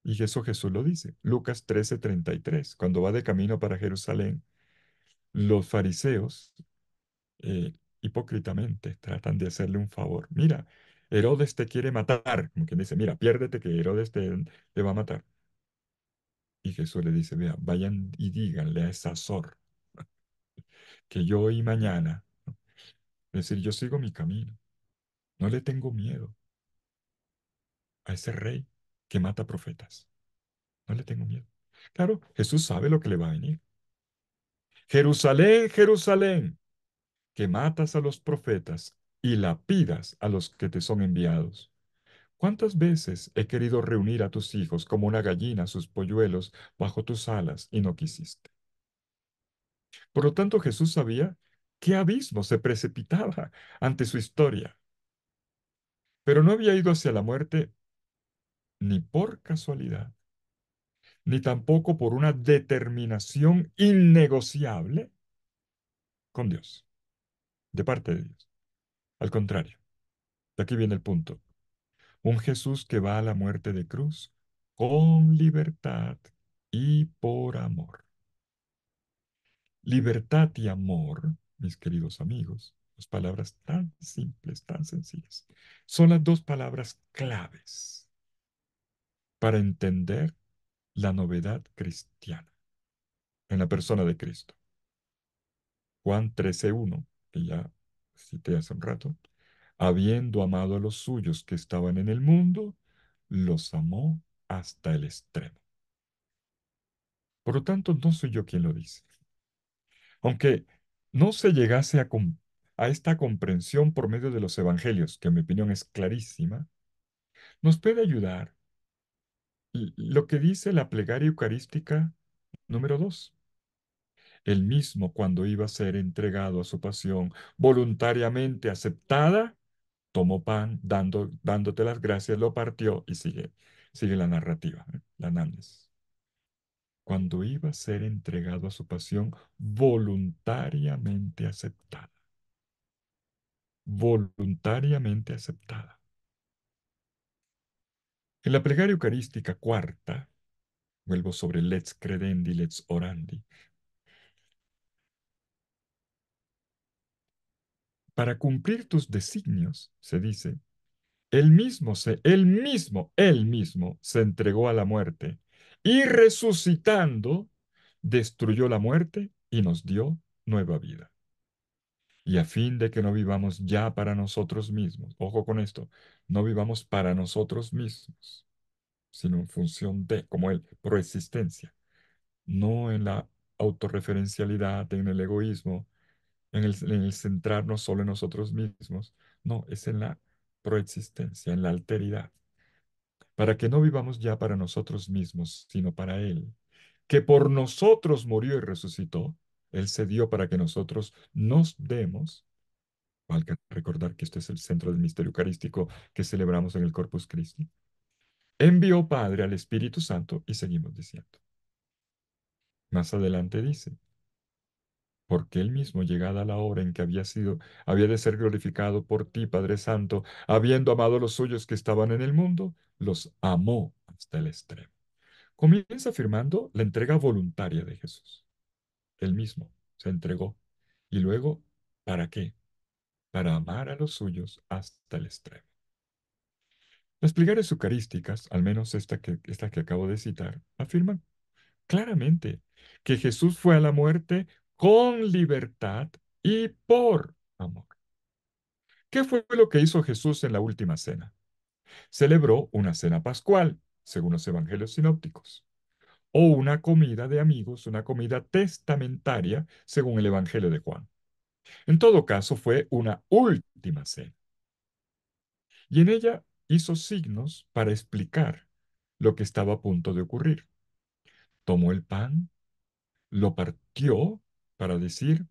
Y eso Jesús lo dice. Lucas 13:33. Cuando va de camino para Jerusalén, los fariseos hipócritamente tratan de hacerle un favor. Mira, Herodes te quiere matar. Como quien dice, mira, piérdete que Herodes te va a matar. Y Jesús le dice, vea, vayan y díganle a esa Azor que yo hoy y mañana, ¿no? Es decir, yo sigo mi camino. No le tengo miedo a ese rey que mata profetas. No le tengo miedo. Claro, Jesús sabe lo que le va a venir. Jerusalén, Jerusalén, que matas a los profetas y lapidas a los que te son enviados. ¿Cuántas veces he querido reunir a tus hijos como una gallina a sus polluelos bajo tus alas y no quisiste? Por lo tanto, Jesús sabía qué abismo se precipitaba ante su historia, pero no había ido hacia la muerte ni por casualidad, ni tampoco por una determinación innegociable con Dios, de parte de Dios. Al contrario, de aquí viene el punto. Un Jesús que va a la muerte de cruz con libertad y por amor. Libertad y amor, mis queridos amigos, dos palabras tan simples, tan sencillas, son las dos palabras claves para entender la novedad cristiana en la persona de Cristo. Juan 13:1, que ya cité hace un rato, habiendo amado a los suyos que estaban en el mundo, los amó hasta el extremo. Por lo tanto, no soy yo quien lo dice. Aunque no se llegase a esta comprensión por medio de los evangelios, que en mi opinión es clarísima, nos puede ayudar lo que dice la plegaria eucarística número 2. El mismo, cuando iba a ser entregado a su pasión voluntariamente aceptada, tomó pan, dándote las gracias, lo partió y sigue la narrativa, la anamnesis. Cuando iba a ser entregado a su pasión voluntariamente aceptada. Voluntariamente aceptada. En la plegaria eucarística cuarta, vuelvo sobre Lex credendi, lex orandi, para cumplir tus designios, se dice, él mismo se entregó a la muerte y resucitando, destruyó la muerte y nos dio nueva vida. Y a fin de que no vivamos ya para nosotros mismos, ojo con esto, no vivamos para nosotros mismos, sino en función de, como él, proexistencia, no en la autorreferencialidad, en el egoísmo, en el centrarnos solo en nosotros mismos, no, es en la proexistencia, en la alteridad, para que no vivamos ya para nosotros mismos, sino para Él, que por nosotros murió y resucitó, Él se dio para que nosotros nos demos. Valga recordar que este es el centro del misterio eucarístico que celebramos en el Corpus Christi. Envió Padre al Espíritu Santo y seguimos diciendo. Más adelante dice, porque él mismo, llegada la hora en que había de ser glorificado por ti, Padre Santo, habiendo amado a los suyos que estaban en el mundo, los amó hasta el extremo. Comienza afirmando la entrega voluntaria de Jesús. Él mismo se entregó. Y luego, ¿para qué? Para amar a los suyos hasta el extremo. Las plegarias eucarísticas, al menos esta que acabo de citar, afirman claramente que Jesús fue a la muerte con libertad y por amor. ¿Qué fue lo que hizo Jesús en la última cena? Celebró una cena pascual, según los evangelios sinópticos, o una comida de amigos, una comida testamentaria, según el evangelio de Juan. En todo caso, fue una última cena. Y en ella hizo signos para explicar lo que estaba a punto de ocurrir. Tomó el pan, lo partió para decir,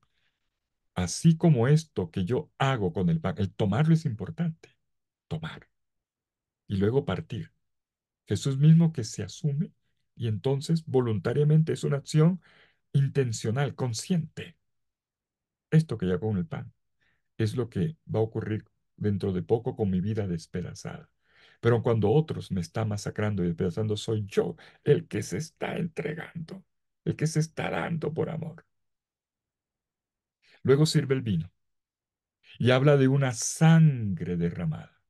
así como esto que yo hago con el pan, el tomarlo es importante, tomar y luego partir. Jesús mismo que se asume y entonces voluntariamente es una acción intencional, consciente. Esto que yo hago con el pan es lo que va a ocurrir dentro de poco con mi vida despedazada. Pero cuando otros me están masacrando y despedazando, soy yo el que se está entregando, el que se está dando por amor. Luego sirve el vino y habla de una sangre derramada.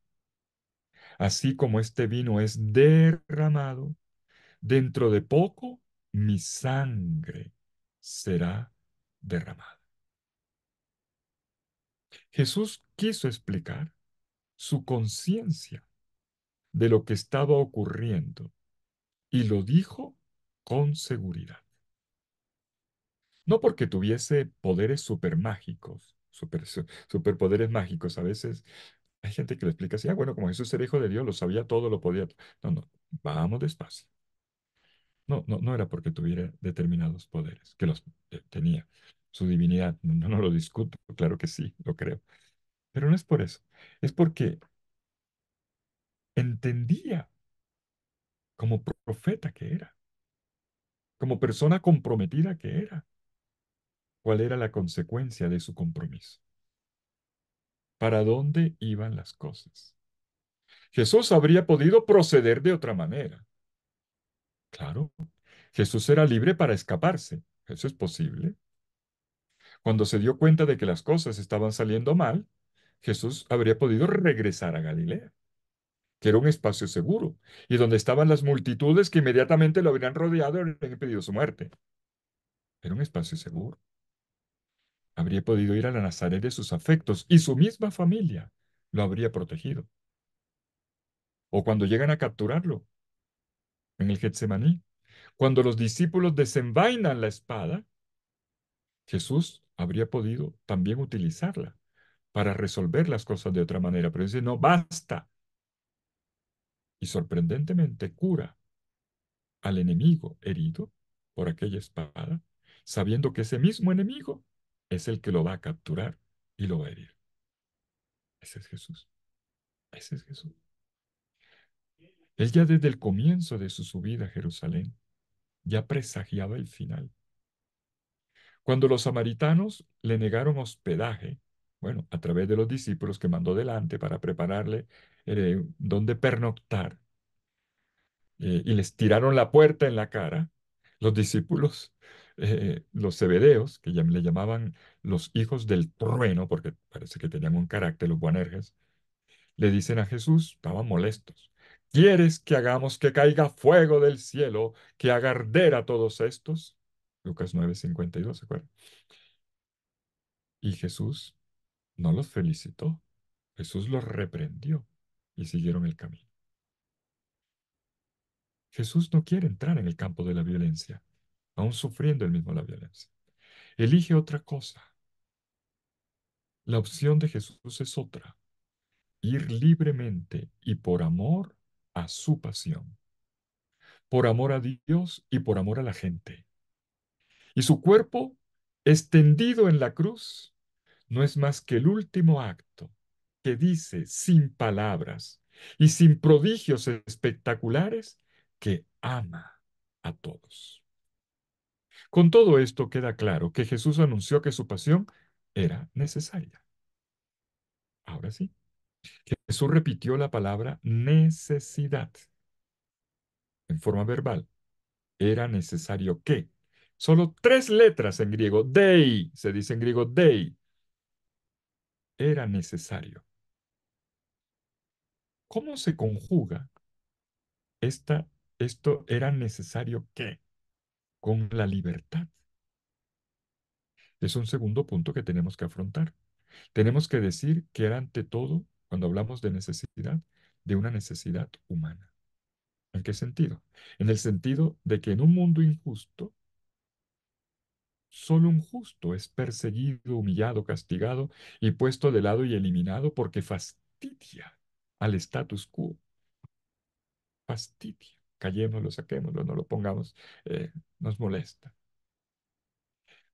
Así como este vino es derramado, dentro de poco mi sangre será derramada. Jesús quiso explicar su conciencia de lo que estaba ocurriendo y lo dijo con seguridad. No porque tuviese poderes supermágicos, superpoderes mágicos. A veces hay gente que lo explica así, bueno, como Jesús era hijo de Dios, lo sabía todo, lo podía. No, no, vamos despacio. No, no, no era porque tuviera determinados poderes, que los tenía. Su divinidad, no, no lo discuto, claro que sí, lo creo. Pero no es por eso. Es porque entendía como profeta que era, como persona comprometida que era, cuál era la consecuencia de su compromiso, para dónde iban las cosas. Jesús habría podido proceder de otra manera. Claro, Jesús era libre para escaparse. Eso es posible. Cuando se dio cuenta de que las cosas estaban saliendo mal, Jesús habría podido regresar a Galilea, que era un espacio seguro, y donde estaban las multitudes que inmediatamente lo habrían rodeado y habrían impedido su muerte. Era un espacio seguro. Habría podido ir a la Nazaret de sus afectos y su misma familia lo habría protegido. O cuando llegan a capturarlo en el Getsemaní, cuando los discípulos desenvainan la espada, Jesús habría podido también utilizarla para resolver las cosas de otra manera, pero dice, no, basta. Y sorprendentemente cura al enemigo herido por aquella espada, sabiendo que ese mismo enemigo es el que lo va a capturar y lo va a herir. Ese es Jesús. Ese es Jesús. Él ya desde el comienzo de su subida a Jerusalén ya presagiaba el final. Cuando los samaritanos le negaron hospedaje, bueno, a través de los discípulos que mandó delante para prepararle donde pernoctar, y les tiraron la puerta en la cara, los discípulos, los zebedeos, que le llamaban los hijos del trueno, porque parece que tenían un carácter, los Boanerges, le dicen a Jesús, estaban molestos, ¿quieres que hagamos que caiga fuego del cielo, que haga arder a todos estos? Lucas 9:52, ¿se acuerdan? Y Jesús no los felicitó, Jesús los reprendió y siguieron el camino. Jesús no quiere entrar en el campo de la violencia, aún sufriendo él mismo la violencia. Elige otra cosa. La opción de Jesús es otra, ir libremente y por amor a su pasión, por amor a Dios y por amor a la gente. Y su cuerpo, extendido en la cruz, no es más que el último acto que dice sin palabras y sin prodigios espectaculares que ama a todos. Con todo esto queda claro que Jesús anunció que su pasión era necesaria. Ahora sí, Jesús repitió la palabra necesidad en forma verbal. Era necesario que. Solo tres letras en griego. Dei, se dice en griego dei. Era necesario. ¿Cómo se conjuga esto era necesario que? Con la libertad. Es un segundo punto que tenemos que afrontar. Tenemos que decir que era ante todo, cuando hablamos de necesidad, de una necesidad humana. ¿En qué sentido? En el sentido de que en un mundo injusto, solo un justo es perseguido, humillado, castigado y puesto de lado y eliminado porque fastidia al status quo. Fastidia. Callémoslo, saquémoslo, no lo pongamos, nos molesta.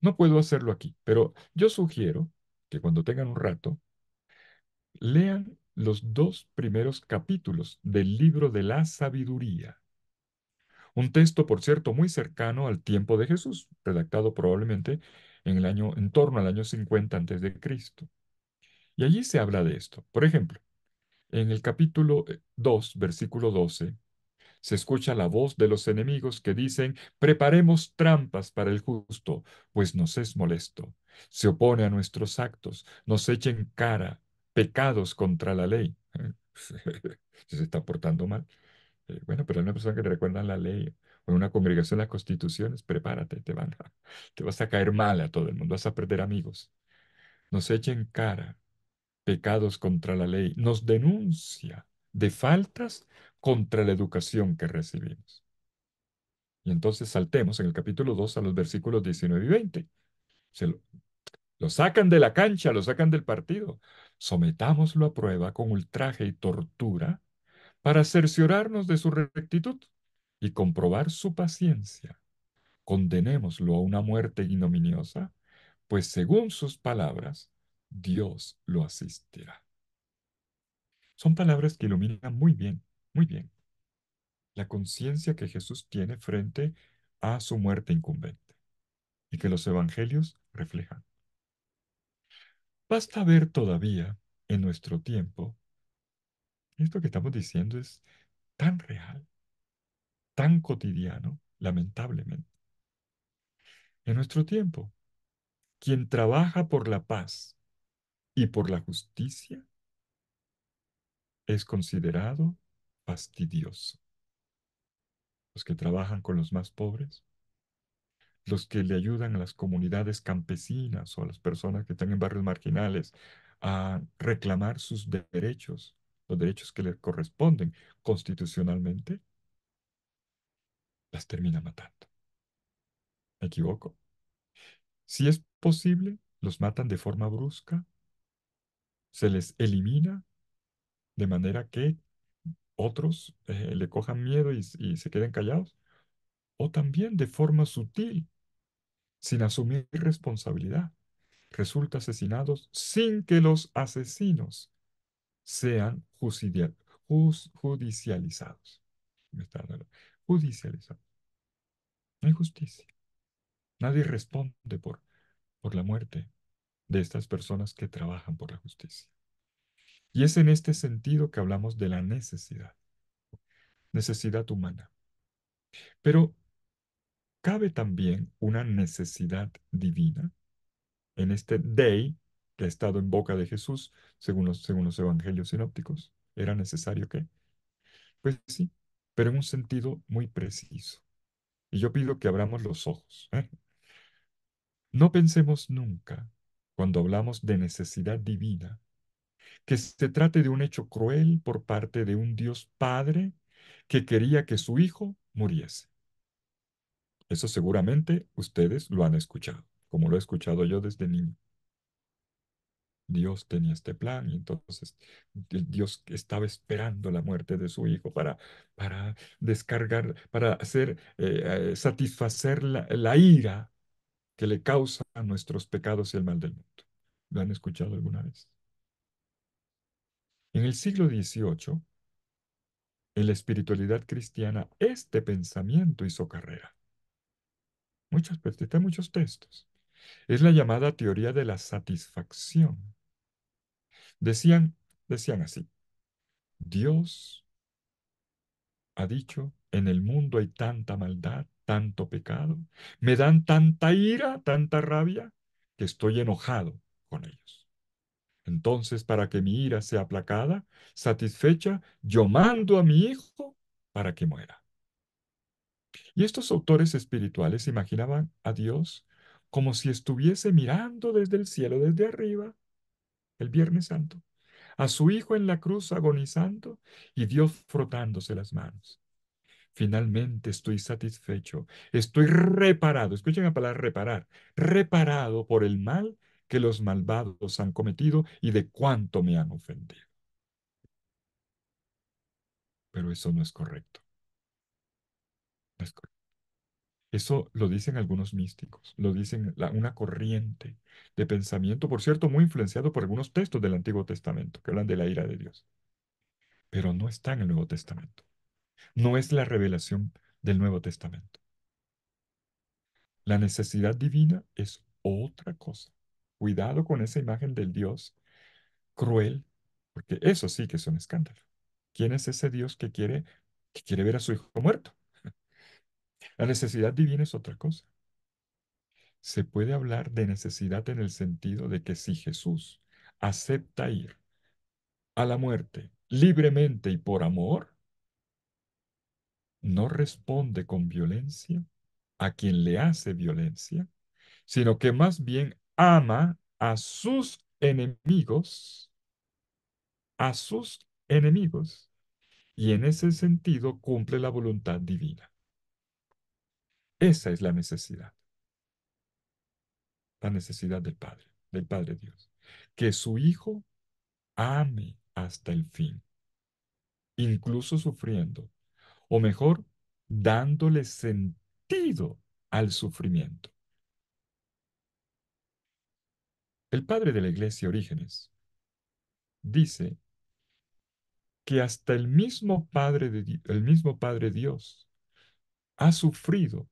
No puedo hacerlo aquí, pero yo sugiero que cuando tengan un rato, lean los dos primeros capítulos del libro de la sabiduría. Un texto, por cierto, muy cercano al tiempo de Jesús, redactado probablemente en torno al año 50 antes de Cristo. Y allí se habla de esto. Por ejemplo, en el capítulo 2, versículo 12, se escucha la voz de los enemigos que dicen, preparemos trampas para el justo, pues nos es molesto. Se opone a nuestros actos, nos echa en cara pecados contra la ley. Se está portando mal. Bueno, pero una persona que le recuerda la ley o en una congregación las constituciones, prepárate, te vas a caer mal a todo el mundo, vas a perder amigos. Nos echa en cara pecados contra la ley, nos denuncia de faltas contra la educación que recibimos. Y entonces saltemos en el capítulo 2 a los versículos 19 y 20. Se lo sacan de la cancha, lo sacan del partido. Sometámoslo a prueba con ultraje y tortura para cerciorarnos de su rectitud y comprobar su paciencia. Condenémoslo a una muerte ignominiosa, pues según sus palabras, Dios lo asistirá. Son palabras que iluminan muy bien, la conciencia que Jesús tiene frente a su muerte incumbente y que los evangelios reflejan. Basta ver todavía en nuestro tiempo, esto que estamos diciendo es tan real, tan cotidiano, lamentablemente. En nuestro tiempo, quien trabaja por la paz y por la justicia es considerado fastidioso. Los que trabajan con los más pobres, los que le ayudan a las comunidades campesinas o a las personas que están en barrios marginales a reclamar sus derechos, los derechos que les corresponden constitucionalmente, las termina matando. ¿Me equivoco? Si es posible, los matan de forma brusca, se les elimina de manera que otros le cojan miedo y se queden callados, o también de forma sutil, sin asumir responsabilidad. Resulta asesinados sin que los asesinos sean judicializados. Me está dando- Judicializados. No hay justicia. Nadie responde por la muerte de estas personas que trabajan por la justicia. Y es en este sentido que hablamos de la necesidad humana. Pero cabe también una necesidad divina en este Dei que ha estado en boca de Jesús, según los evangelios sinópticos. ¿Era necesario que? Pues sí, pero en un sentido muy preciso. Y yo pido que abramos los ojos, ¿eh? No pensemos nunca, cuando hablamos de necesidad divina, que se trate de un hecho cruel por parte de un Dios Padre que quería que su Hijo muriese. Eso seguramente ustedes lo han escuchado, como lo he escuchado yo desde niño. Dios tenía este plan y entonces Dios estaba esperando la muerte de su hijo para descargar, para satisfacer la ira que le causa a nuestros pecados y el mal del mundo. ¿Lo han escuchado alguna vez? En el siglo XVIII, en la espiritualidad cristiana, este pensamiento hizo carrera. Está en muchos textos. Es la llamada teoría de la satisfacción. Decían, decían así, Dios ha dicho, en el mundo hay tanta maldad, tanto pecado, me dan tanta ira, tanta rabia, que estoy enojado con ellos. Entonces, para que mi ira sea aplacada, satisfecha, yo mando a mi hijo para que muera. Y estos autores espirituales imaginaban a Dios como si estuviese mirando desde el cielo, desde arriba, el Viernes Santo, a su hijo en la cruz agonizando y Dios frotándose las manos. Finalmente estoy satisfecho, estoy reparado. Escuchen la palabra reparar. Reparado por el mal que los malvados han cometido y de cuánto me han ofendido. Pero eso no es correcto. No es correcto. Eso lo dicen algunos místicos, lo dicen una corriente de pensamiento, por cierto, muy influenciado por algunos textos del Antiguo Testamento que hablan de la ira de Dios, pero no está en el Nuevo Testamento. No es la revelación del Nuevo Testamento. La necesidad divina es otra cosa. Cuidado con esa imagen del Dios cruel, porque eso sí que es un escándalo. ¿Quién es ese Dios que quiere ver a su hijo muerto? La necesidad divina es otra cosa. Se puede hablar de necesidad en el sentido de que si Jesús acepta ir a la muerte libremente y por amor, no responde con violencia a quien le hace violencia, sino que más bien ama a sus enemigos, y en ese sentido cumple la voluntad divina. Esa es la necesidad del Padre Dios, que su Hijo ame hasta el fin, incluso sufriendo, o mejor, dándole sentido al sufrimiento. El padre de la iglesia, Orígenes, dice que hasta el mismo Padre Dios ha sufrido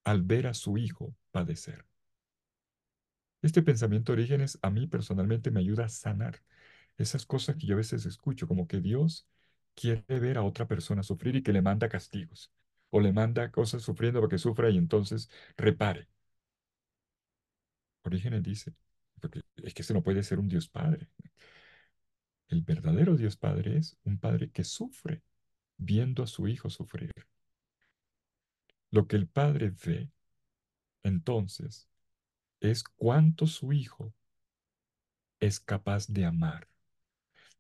al ver a su Hijo padecer. Este pensamiento de Orígenes a mí personalmente me ayuda a sanar esas cosas que yo a veces escucho, como que Dios quiere ver a otra persona sufrir y que le manda castigos, o le manda cosas sufriendo para que sufra y entonces repare. Orígenes dice, porque es que ese no puede ser un Dios Padre. El verdadero Dios Padre es un Padre que sufre viendo a su Hijo sufrir. Lo que el Padre ve, entonces, es cuánto su Hijo es capaz de amar,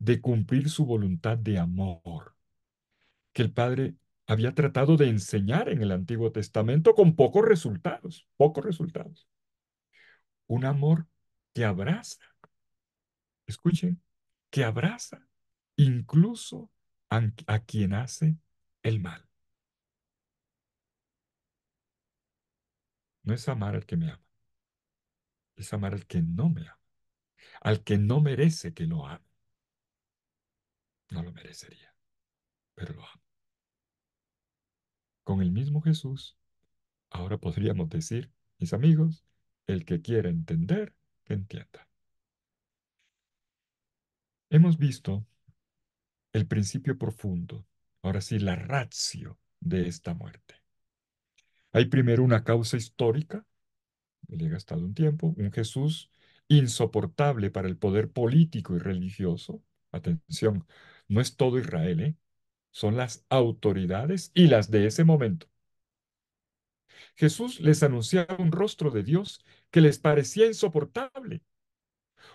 de cumplir su voluntad de amor, que el Padre había tratado de enseñar en el Antiguo Testamento con pocos resultados, pocos resultados. Un amor que abraza, escuchen, que abraza incluso a quien hace el mal. No es amar al que me ama, es amar al que no me ama, al que no merece que lo ame. No lo merecería, pero lo amo. Con el mismo Jesús, ahora podríamos decir, mis amigos, el que quiera entender, que entienda. Hemos visto el principio profundo, ahora sí, la ratio de esta muerte. Hay primero una causa histórica, le he gastado un tiempo, un Jesús insoportable para el poder político y religioso. Atención, no es todo Israel, ¿eh? Son las autoridades y las de ese momento. Jesús les anunciaba un rostro de Dios que les parecía insoportable.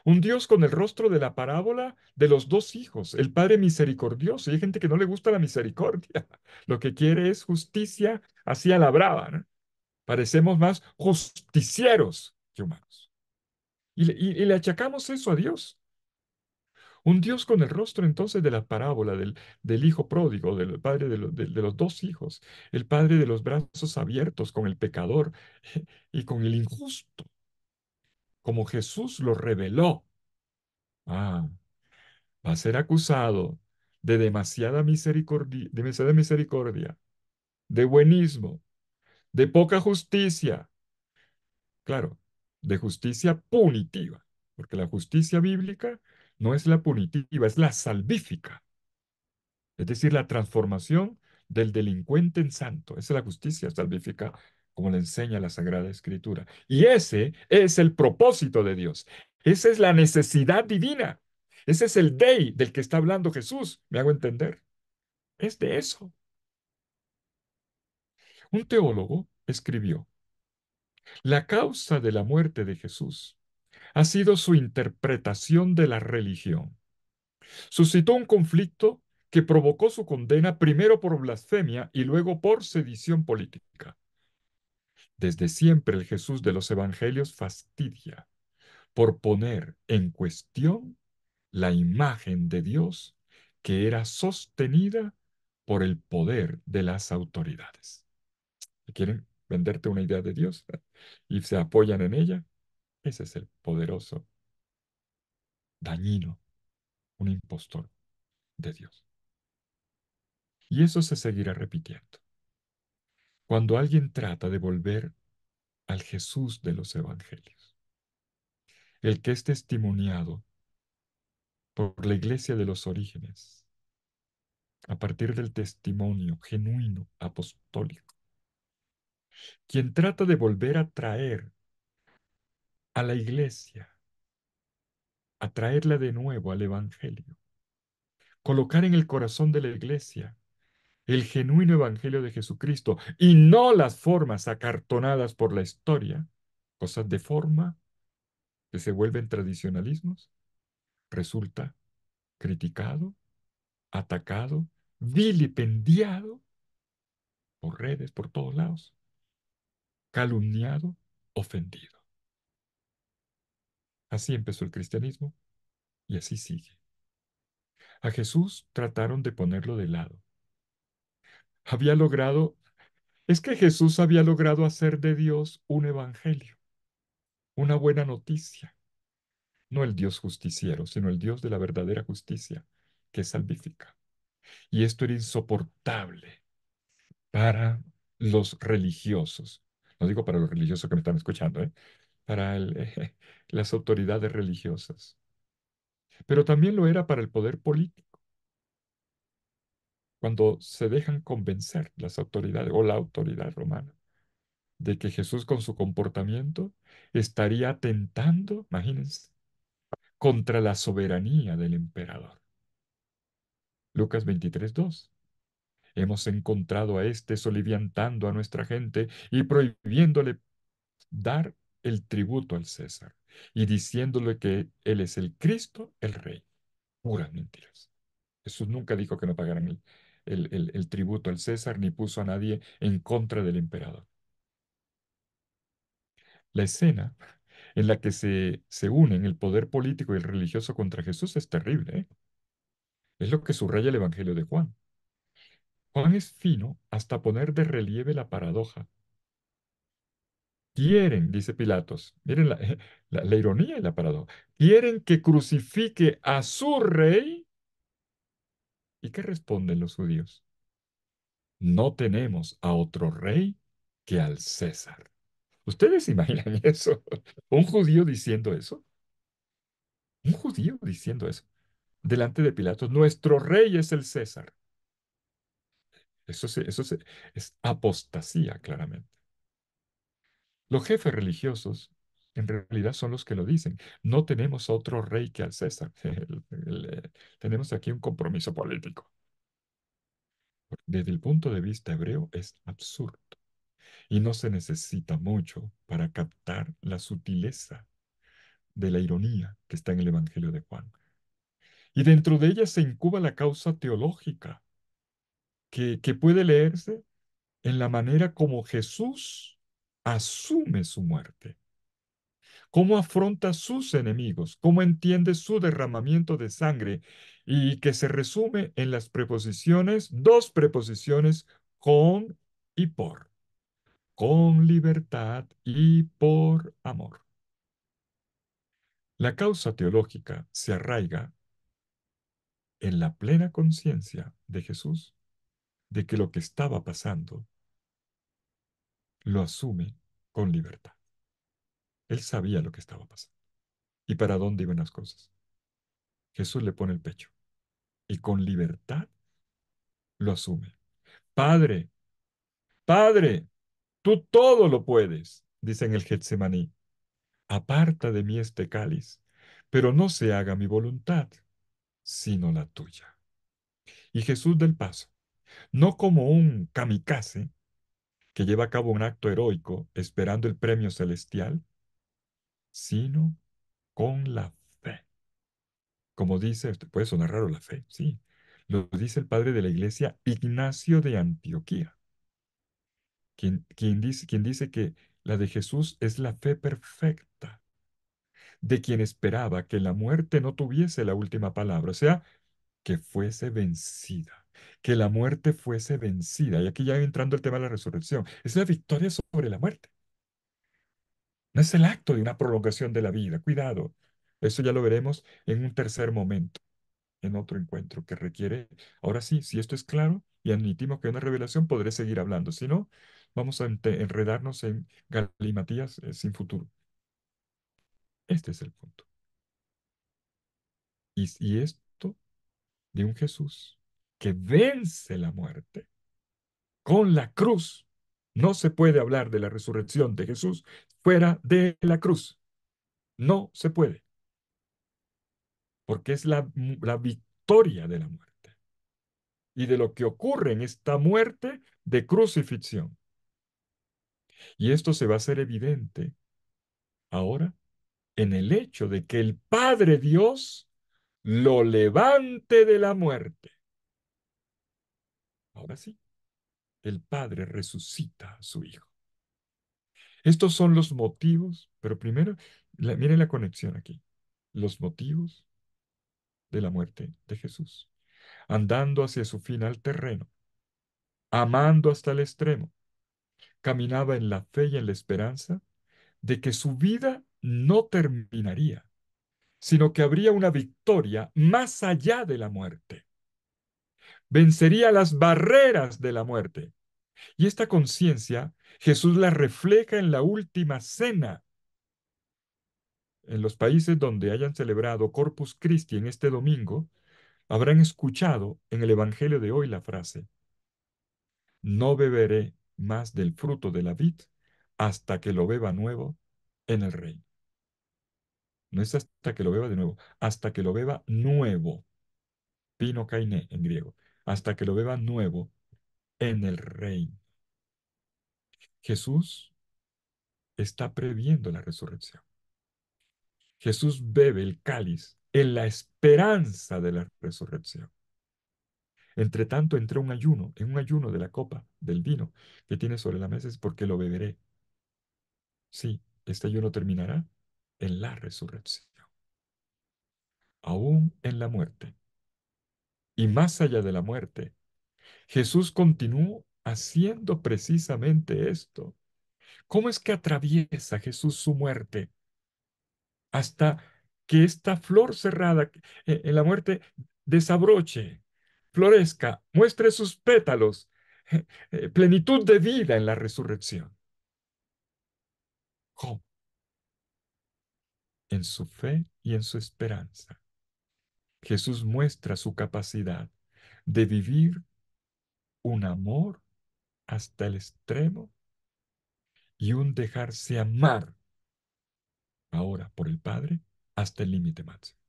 Un Dios con el rostro de la parábola de los dos hijos, el Padre misericordioso. Y hay gente que no le gusta la misericordia. Lo que quiere es justicia así a la brava, ¿no? Parecemos más justicieros que humanos. Y le achacamos eso a Dios. Un Dios con el rostro entonces de la parábola del hijo pródigo, del padre de los dos hijos, el padre de los brazos abiertos con el pecador y con el injusto, como Jesús lo reveló. Ah, va a ser acusado de demasiada misericordia, de buenismo, de poca justicia, claro, de justicia punitiva, porque la justicia bíblica no es la punitiva, es la salvífica, es decir, la transformación del delincuente en santo. Esa es la justicia salvífica, como le enseña la Sagrada Escritura. Y ese es el propósito de Dios. Esa es la necesidad divina. Ese es el Dei del que está hablando Jesús. ¿Me hago entender? Es de eso. Un teólogo escribió, la causa de la muerte de Jesús ha sido su interpretación de la religión. Suscitó un conflicto que provocó su condena primero por blasfemia y luego por sedición política. Desde siempre el Jesús de los evangelios fastidia por poner en cuestión la imagen de Dios que era sostenida por el poder de las autoridades. ¿Quieren? venderte una idea de Dios y se apoyan en ella. Ese es el poderoso, dañino, un impostor de Dios. Y eso se seguirá repitiendo. Cuando alguien trata de volver al Jesús de los evangelios, el que es testimoniado por la iglesia de los orígenes, a partir del testimonio genuino apostólico, quien trata de volver a traer a la iglesia, a traerla de nuevo al evangelio, colocar en el corazón de la iglesia el genuino evangelio de Jesucristo y no las formas acartonadas por la historia, cosas de forma que se vuelven tradicionalismos, resulta criticado, atacado, vilipendiado por redes, por todos lados, calumniado, ofendido. Así empezó el cristianismo y así sigue. A Jesús trataron de ponerlo de lado. Había logrado, es que Jesús había logrado hacer de Dios un evangelio, una buena noticia. No el Dios justiciero, sino el Dios de la verdadera justicia, que es salvífica. Y esto era insoportable para los religiosos. No digo para los religiosos que me están escuchando, ¿eh? Para las autoridades religiosas. Pero también lo era para el poder político, cuando se dejan convencer las autoridades o la autoridad romana de que Jesús con su comportamiento estaría atentando, imagínense, contra la soberanía del emperador. Lucas 23:2. Hemos encontrado a éste soliviantando a nuestra gente y prohibiéndole dar el tributo al César y diciéndole que él es el Cristo, el Rey. Puras mentiras. Jesús nunca dijo que no pagaran el tributo al César ni puso a nadie en contra del emperador. La escena en la que se unen el poder político y el religioso contra Jesús es terrible, ¿eh? Es lo que subraya el Evangelio de Juan. Juan es fino hasta poner de relieve la paradoja. Quieren, dice Pilatos, miren la ironía y la paradoja, quieren que crucifique a su rey. ¿Y qué responden los judíos? No tenemos a otro rey que al César. ¿Ustedes se imaginan eso? ¿Un judío diciendo eso? ¿Un judío diciendo eso? Delante de Pilatos, nuestro rey es el César. Es apostasía, claramente. Los jefes religiosos en realidad son los que lo dicen. No tenemos otro rey que al César. Tenemos aquí un compromiso político. Desde el punto de vista hebreo es absurdo y no se necesita mucho para captar la sutileza de la ironía que está en el Evangelio de Juan. Y dentro de ella se incuba la causa teológica que puede leerse en la manera como Jesús asume su muerte, cómo afronta sus enemigos, cómo entiende su derramamiento de sangre y que se resume en las preposiciones, dos preposiciones, con y por, con libertad y por amor. La causa teológica se arraiga en la plena conciencia de Jesús de que lo que estaba pasando lo asume con libertad. Él sabía lo que estaba pasando y para dónde iban las cosas. Jesús le pone el pecho y con libertad lo asume. Padre, Padre, tú todo lo puedes, dice en el Getsemaní. Aparta de mí este cáliz, pero no se haga mi voluntad, sino la tuya. Y Jesús del paso, no como un kamikaze que lleva a cabo un acto heroico esperando el premio celestial, sino con la fe. Como dice, puede sonar raro la fe, sí. Lo dice el padre de la iglesia, Ignacio de Antioquía, quien dice que la de Jesús es la fe perfecta, de quien esperaba que la muerte no tuviese la última palabra, o sea, que fuese vencida. que la muerte fuese vencida. Y aquí ya entrando el tema de la resurrección. Es la victoria sobre la muerte. No es el acto de una prolongación de la vida. Cuidado. Eso ya lo veremos en un tercer momento, en otro encuentro que requiere. Ahora sí, si esto es claro y admitimos que hay una revelación, podré seguir hablando. Si no, vamos a enredarnos en galimatías sin futuro. Este es el punto. Y esto de un Jesús que vence la muerte con la cruz. No se puede hablar de la resurrección de Jesús fuera de la cruz. No se puede, porque es la victoria de la muerte y de lo que ocurre en esta muerte de crucifixión. Y esto se va a hacer evidente ahora en el hecho de que el Padre Dios lo levante de la muerte. Ahora sí, el Padre resucita a su Hijo. Estos son los motivos, pero primero, miren la conexión aquí. Los motivos de la muerte de Jesús. Andando hacia su final terreno, amando hasta el extremo, caminaba en la fe y en la esperanza de que su vida no terminaría, sino que habría una victoria más allá de la muerte. Vencería las barreras de la muerte. Y esta conciencia Jesús la refleja en la última cena. En los países donde hayan celebrado Corpus Christi en este domingo, habrán escuchado en el Evangelio de hoy la frase, no beberé más del fruto de la vid hasta que lo beba nuevo en el reino. No es hasta que lo beba de nuevo, hasta que lo beba nuevo, pino kainé en griego, hasta que lo beba nuevo en el reino. Jesús está previendo la resurrección. Jesús bebe el cáliz en la esperanza de la resurrección. Entre tanto, entré en un ayuno de la copa, del vino que tiene sobre la mesa, es porque lo beberé. Sí, este ayuno terminará en la resurrección, aún en la muerte. Y más allá de la muerte, Jesús continuó haciendo precisamente esto. ¿Cómo es que atraviesa Jesús su muerte hasta que esta flor cerrada en la muerte desabroche, florezca, muestre sus pétalos, plenitud de vida en la resurrección? ¿Cómo? En su fe y en su esperanza. Jesús muestra su capacidad de vivir un amor hasta el extremo y un dejarse amar ahora por el Padre hasta el límite máximo.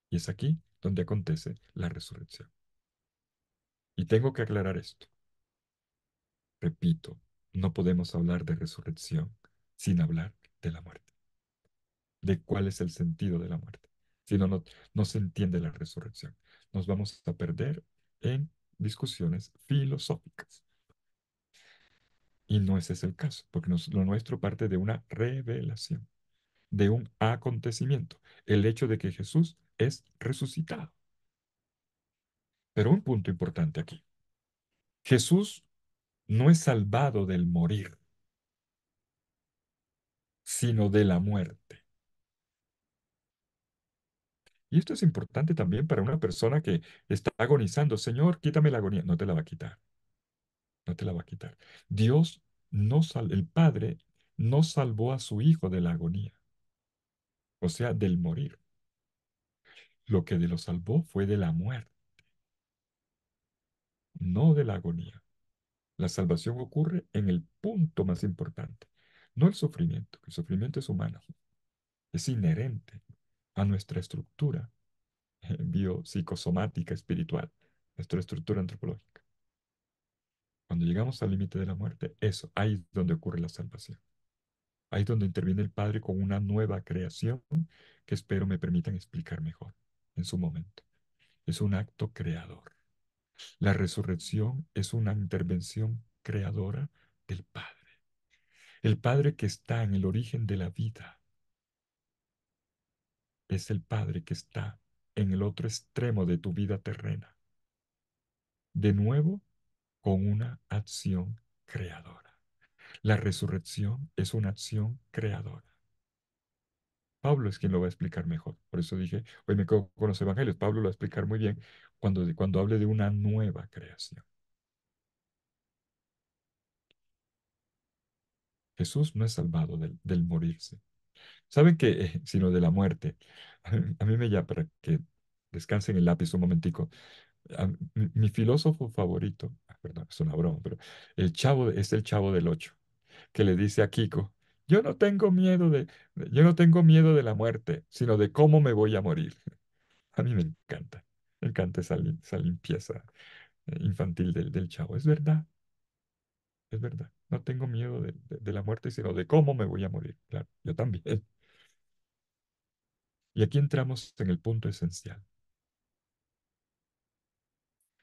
Y es aquí donde acontece la resurrección. Y tengo que aclarar esto. Repito, no podemos hablar de resurrección sin hablar de la muerte, de cuál es el sentido de la muerte. Si no, no se entiende la resurrección. Nos vamos a perder en discusiones filosóficas. Y no ese es el caso, porque lo nuestro parte de una revelación, de un acontecimiento, el hecho de que Jesús es resucitado. Pero un punto importante aquí. Jesús no es salvado del morir, sino de la muerte. Y esto es importante también para una persona que está agonizando. Señor, quítame la agonía. No te la va a quitar. No te la va a quitar. Dios el Padre no salvó a su Hijo de la agonía, o sea, del morir. Lo que lo salvó fue de la muerte, no de la agonía. La salvación ocurre en el punto más importante, no el sufrimiento. El sufrimiento es humano, es inherente a nuestra estructura biopsicosomática espiritual, nuestra estructura antropológica. Cuando llegamos al límite de la muerte, eso, ahí es donde ocurre la salvación. Ahí es donde interviene el Padre con una nueva creación que espero me permitan explicar mejor en su momento. Es un acto creador. La resurrección es una intervención creadora del Padre. El Padre que está en el origen de la vida es el Padre que está en el otro extremo de tu vida terrena. de nuevo con una acción creadora. La resurrección es una acción creadora. Pablo es quien lo va a explicar mejor. Por eso dije, hoy me quedo con los evangelios. Pablo lo va a explicar muy bien cuando hable de una nueva creación. Jesús no es salvado del morirse. ¿Saben que, sino de la muerte? A mí me llama para que descansen el lápiz un momentico. Mi filósofo favorito, perdón, es una broma, pero es el Chavo del Ocho, que le dice a Kiko, yo no tengo miedo de la muerte, sino de cómo me voy a morir. A mí me encanta esa limpieza infantil del Chavo. Es verdad, es verdad. No tengo miedo de la muerte, sino de cómo me voy a morir. Claro, yo también. Y aquí entramos en el punto esencial,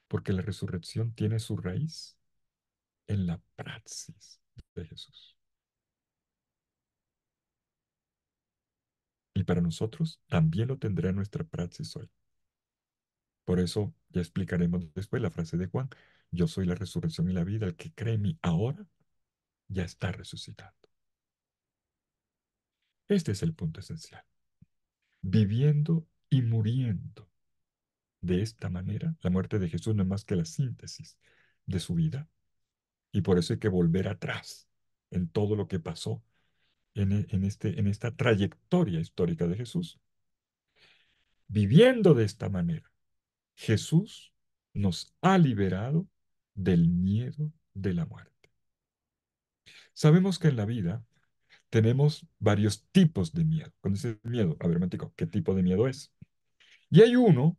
porque la resurrección tiene su raíz en la praxis de Jesús. Y para nosotros también lo tendrá en nuestra praxis hoy. Por eso ya explicaremos después la frase de Juan, yo soy la resurrección y la vida, el que cree en mí ahora ya está resucitado. Este es el punto esencial. Viviendo y muriendo de esta manera, la muerte de Jesús no es más que la síntesis de su vida. Y por eso hay que volver atrás en todo lo que pasó en esta trayectoria histórica de Jesús. Viviendo de esta manera, Jesús nos ha liberado del miedo de la muerte. Sabemos que en la vida tenemos varios tipos de miedo. Cuando dice miedo, a ver, un momentico, ¿qué tipo de miedo es? Y hay uno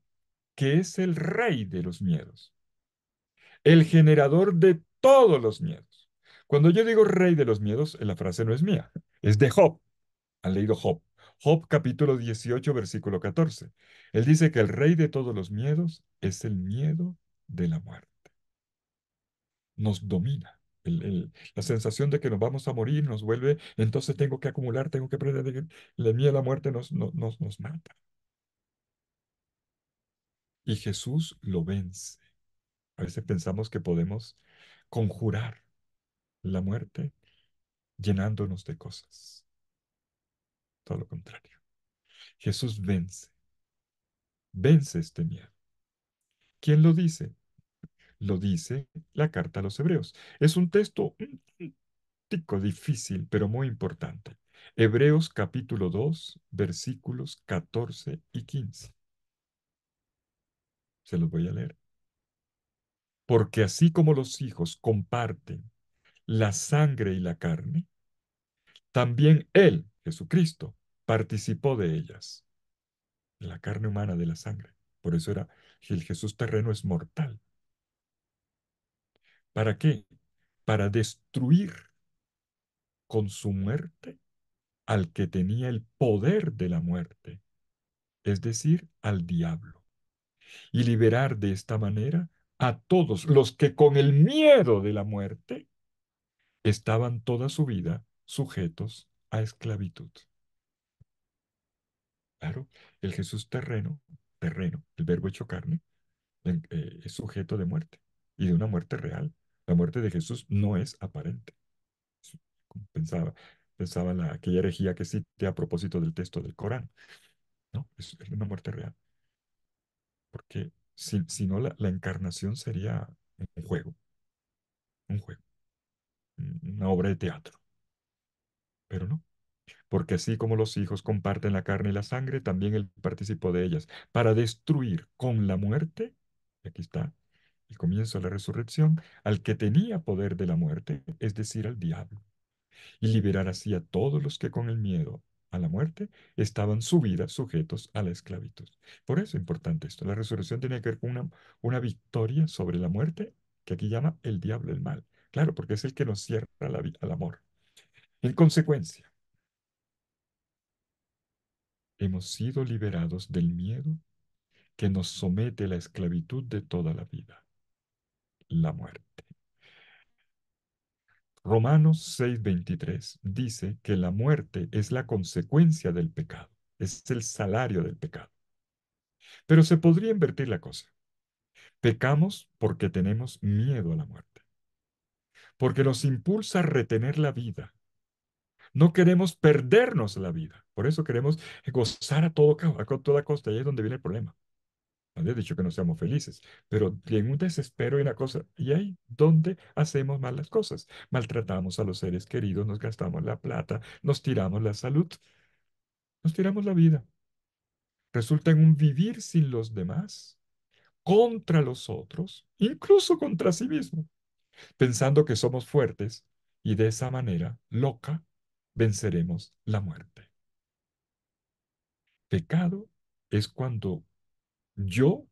que es el rey de los miedos, el generador de todos los miedos. Cuando yo digo rey de los miedos, la frase no es mía, es de Job. ¿Han leído Job? Job capítulo 18, versículo 14. Él dice que el rey de todos los miedos es el miedo de la muerte. Nos domina. La sensación de que nos vamos a morir nos vuelve, entonces tengo que acumular, tengo que aprender. El miedo a la muerte nos mata. Y Jesús lo vence. A veces pensamos que podemos conjurar la muerte llenándonos de cosas. Todo lo contrario. Jesús vence este miedo. ¿Quién lo dice? Lo dice la carta a los Hebreos. Es un texto un tico difícil, pero muy importante. Hebreos capítulo 2, versículos 14 y 15. Se los voy a leer. Porque así como los hijos comparten la sangre y la carne, también Él, Jesucristo, participó de ellas, de la carne humana, de la sangre. Por eso era, el Jesús terreno es mortal. ¿Para qué? Para destruir con su muerte al que tenía el poder de la muerte, es decir, al diablo, y liberar de esta manera a todos los que con el miedo de la muerte estaban toda su vida sujetos a esclavitud. Claro, el Jesús terreno, el verbo hecho carne, es sujeto de muerte y de una muerte real. La muerte de Jesús no es aparente. Como pensaba aquella herejía que cité a propósito del texto del Corán. No, es una muerte real. Porque si no, la encarnación sería un juego, una obra de teatro. Pero no, porque así como los hijos comparten la carne y la sangre, también él participó de ellas, para destruir con la muerte, y aquí está el comienzo de la resurrección, al que tenía poder de la muerte, es decir, al diablo, y liberar así a todos los que con el miedo a la muerte estaban su vida sujetos a la esclavitud. Por eso es importante esto. La resurrección tiene que ver con una victoria sobre la muerte, que aquí llama el diablo el mal. Claro, porque es el que nos cierra al amor. En consecuencia, hemos sido liberados del miedo que nos somete a la esclavitud de toda la vida, la muerte. Romanos 6:23 dice que la muerte es la consecuencia del pecado, es el salario del pecado. Pero se podría invertir la cosa. Pecamos porque tenemos miedo a la muerte, porque nos impulsa a retener la vida. No queremos perdernos la vida. Por eso queremos gozar a toda costa. Y ahí es donde viene el problema. Nadie ha dicho que no seamos felices, pero en un desespero y una cosa, y ahí donde hacemos mal las cosas. Maltratamos a los seres queridos, nos gastamos la plata, nos tiramos la salud, nos tiramos la vida. Resulta en un vivir sin los demás, contra los otros, incluso contra sí mismo, pensando que somos fuertes y de esa manera, loca, venceremos la muerte. Pecado es cuando yo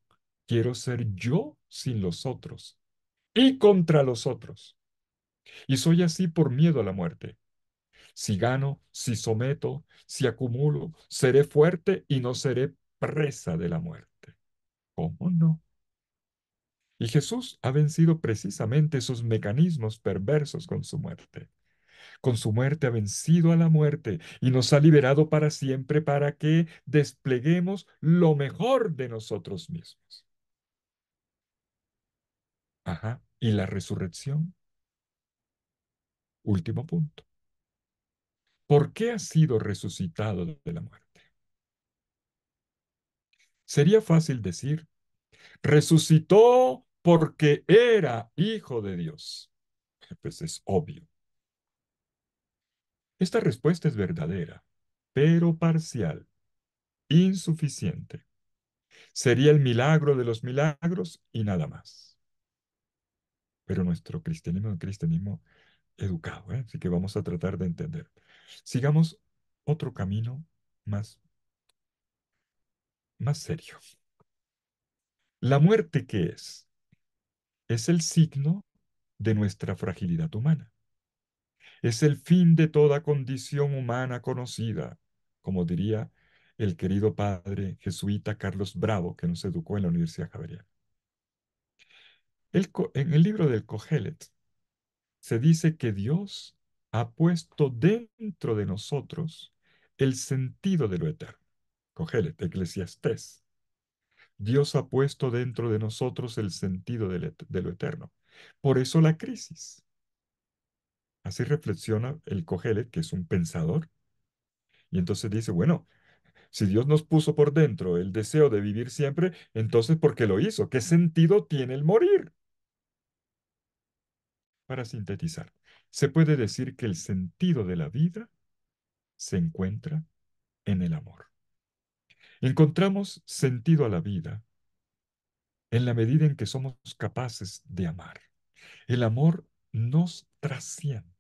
quiero ser yo sin los otros y contra los otros. Y soy así por miedo a la muerte. Si gano, si someto, si acumulo, seré fuerte y no seré presa de la muerte. ¿Cómo no? Y Jesús ha vencido precisamente esos mecanismos perversos con su muerte. Con su muerte ha vencido a la muerte y nos ha liberado para siempre para que despleguemos lo mejor de nosotros mismos. Ajá. Y la resurrección, último punto. ¿Por qué ha sido resucitado de la muerte? Sería fácil decir, resucitó porque era hijo de Dios. Pues es obvio. Esta respuesta es verdadera, pero parcial, insuficiente. Sería el milagro de los milagros y nada más. Pero nuestro cristianismo es un cristianismo educado, ¿eh? Así que vamos a tratar de entender. Sigamos otro camino más, más serio. ¿La muerte qué es? Es el signo de nuestra fragilidad humana. Es el fin de toda condición humana conocida, como diría el querido padre jesuita Carlos Bravo, que nos educó en la Universidad Javeriana. En el libro del Cogelet se dice que Dios ha puesto dentro de nosotros el sentido de lo eterno. Cogelet, Eclesiastés. Dios ha puesto dentro de nosotros el sentido de lo eterno. Por eso la crisis. Así reflexiona el Cogelet, que es un pensador, y entonces dice, bueno, si Dios nos puso por dentro el deseo de vivir siempre, entonces ¿por qué lo hizo? ¿Qué sentido tiene el morir? Para sintetizar, se puede decir que el sentido de la vida se encuentra en el amor. Encontramos sentido a la vida en la medida en que somos capaces de amar. El amor nos trasciende,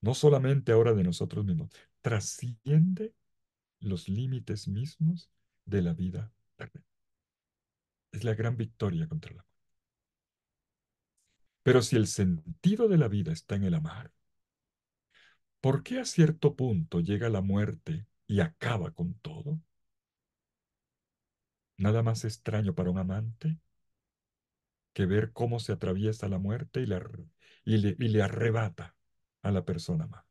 no solamente ahora de nosotros mismos, trasciende los límites mismos de la vida terrena. Es la gran victoria contra la muerte. Pero si el sentido de la vida está en el amar, ¿por qué a cierto punto llega la muerte y acaba con todo? Nada más extraño para un amante que ver cómo se atraviesa la muerte y le arrebata a la persona amada.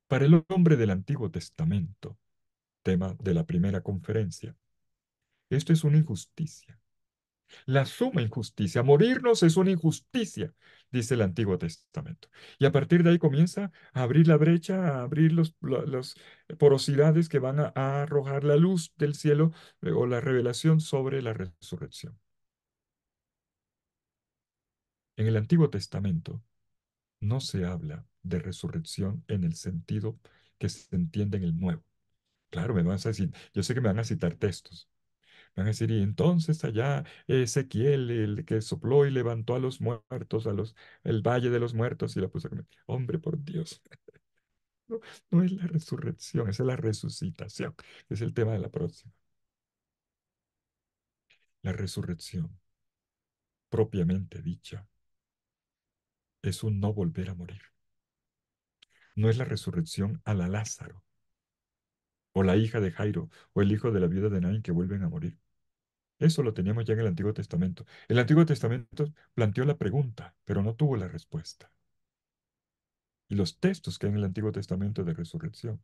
Para el hombre del Antiguo Testamento, tema de la primera conferencia, esto es una injusticia. La suma injusticia. Morirnos es una injusticia, dice el Antiguo Testamento. Y a partir de ahí comienza a abrir la brecha, a abrir las porosidades que van a arrojar la luz del cielo o la revelación sobre la resurrección. En el Antiguo Testamento no se habla de resurrección en el sentido que se entiende en el Nuevo. Claro, me van a decir, yo sé que me van a citar textos. Van a decir, y entonces allá Ezequiel, el que sopló y levantó a los muertos, el valle de los muertos y la puso a comer. Hombre, por Dios, no, no es la resurrección, es la resucitación. Es el tema de la próxima. La resurrección, propiamente dicha, es un no volver a morir. No es la resurrección a la Lázaro, o la hija de Jairo, o el hijo de la viuda de Naín que vuelven a morir. Eso lo teníamos ya en el Antiguo Testamento. El Antiguo Testamento planteó la pregunta, pero no tuvo la respuesta. Y los textos que hay en el Antiguo Testamento de resurrección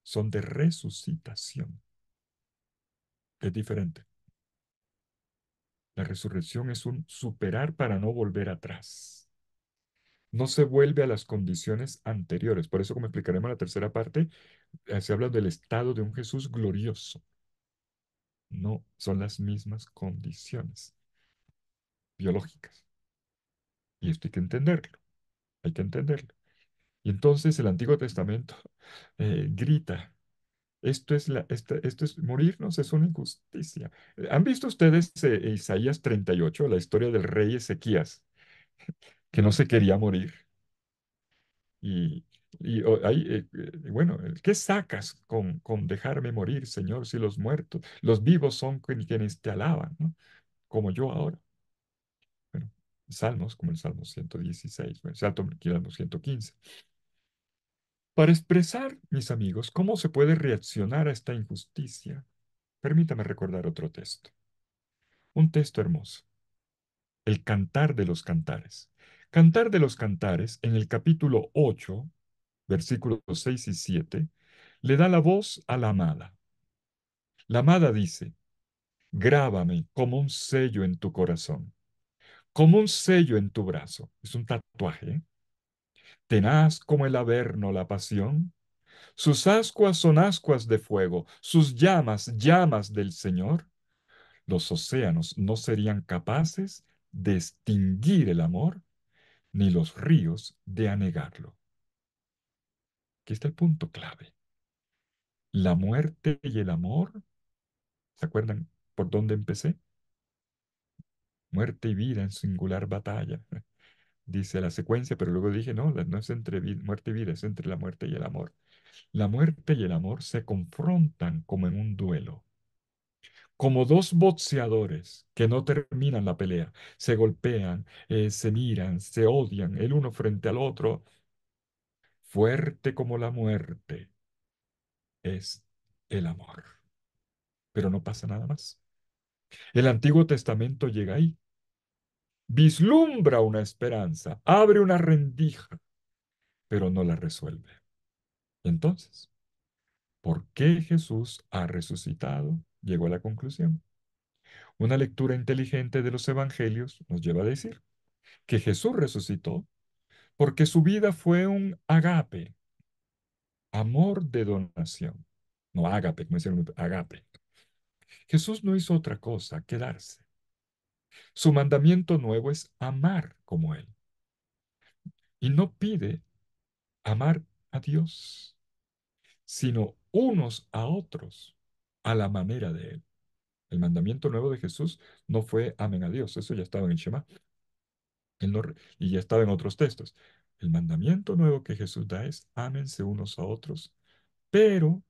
son de resucitación. Es diferente. La resurrección es un superar para no volver atrás. No se vuelve a las condiciones anteriores. Por eso, como explicaremos en la tercera parte, se habla del estado de un Jesús glorioso. No son las mismas condiciones biológicas. Y esto hay que entenderlo. Hay que entenderlo. Y entonces el Antiguo Testamento grita, esto es morirnos, es una injusticia. ¿Han visto ustedes Isaías 38, la historia del rey Ezequías, que no se quería morir? Y, bueno, ¿qué sacas con dejarme morir, Señor, si los muertos, los vivos son quienes te alaban, ¿no? Como yo ahora. Bueno, salmos como el Salmo 116, bueno, Salmo 115. Para expresar, mis amigos, cómo se puede reaccionar a esta injusticia, permítame recordar otro texto. Un texto hermoso. El Cantar de los Cantares. Cantar de los Cantares, en el capítulo 8, versículos 6 y 7, le da la voz a la amada. La amada dice, grábame como un sello en tu corazón, como un sello en tu brazo. Es un tatuaje, ¿eh? Tenaz como el averno la pasión. Sus ascuas son ascuas de fuego, sus llamas, llamas del Señor. Los océanos no serían capaces de extinguir el amor, ni los ríos de anegarlo. Aquí está el punto clave. La muerte y el amor, ¿se acuerdan por dónde empecé? Muerte y vida en singular batalla, dice la secuencia, pero luego dije, no, no es entre muerte y vida, es entre la muerte y el amor. La muerte y el amor se confrontan como en un duelo, como dos boxeadores que no terminan la pelea, se golpean, se miran, se odian el uno frente al otro. Fuerte como la muerte es el amor, pero no pasa nada más. El Antiguo Testamento llega ahí, vislumbra una esperanza, abre una rendija, pero no la resuelve. Entonces, ¿por qué Jesús ha resucitado? Llegó a la conclusión. Una lectura inteligente de los evangelios nos lleva a decir que Jesús resucitó porque su vida fue un agape, amor de donación. No agape, como dicen, agape. Jesús no hizo otra cosa que darse. Su mandamiento nuevo es amar como Él. Y no pide amar a Dios, sino unos a otros a la manera de Él. El mandamiento nuevo de Jesús no fue amen a Dios, eso ya estaba en el Shema, y ya estaba en otros textos. El mandamiento nuevo que Jesús da es ámense unos a otros, pero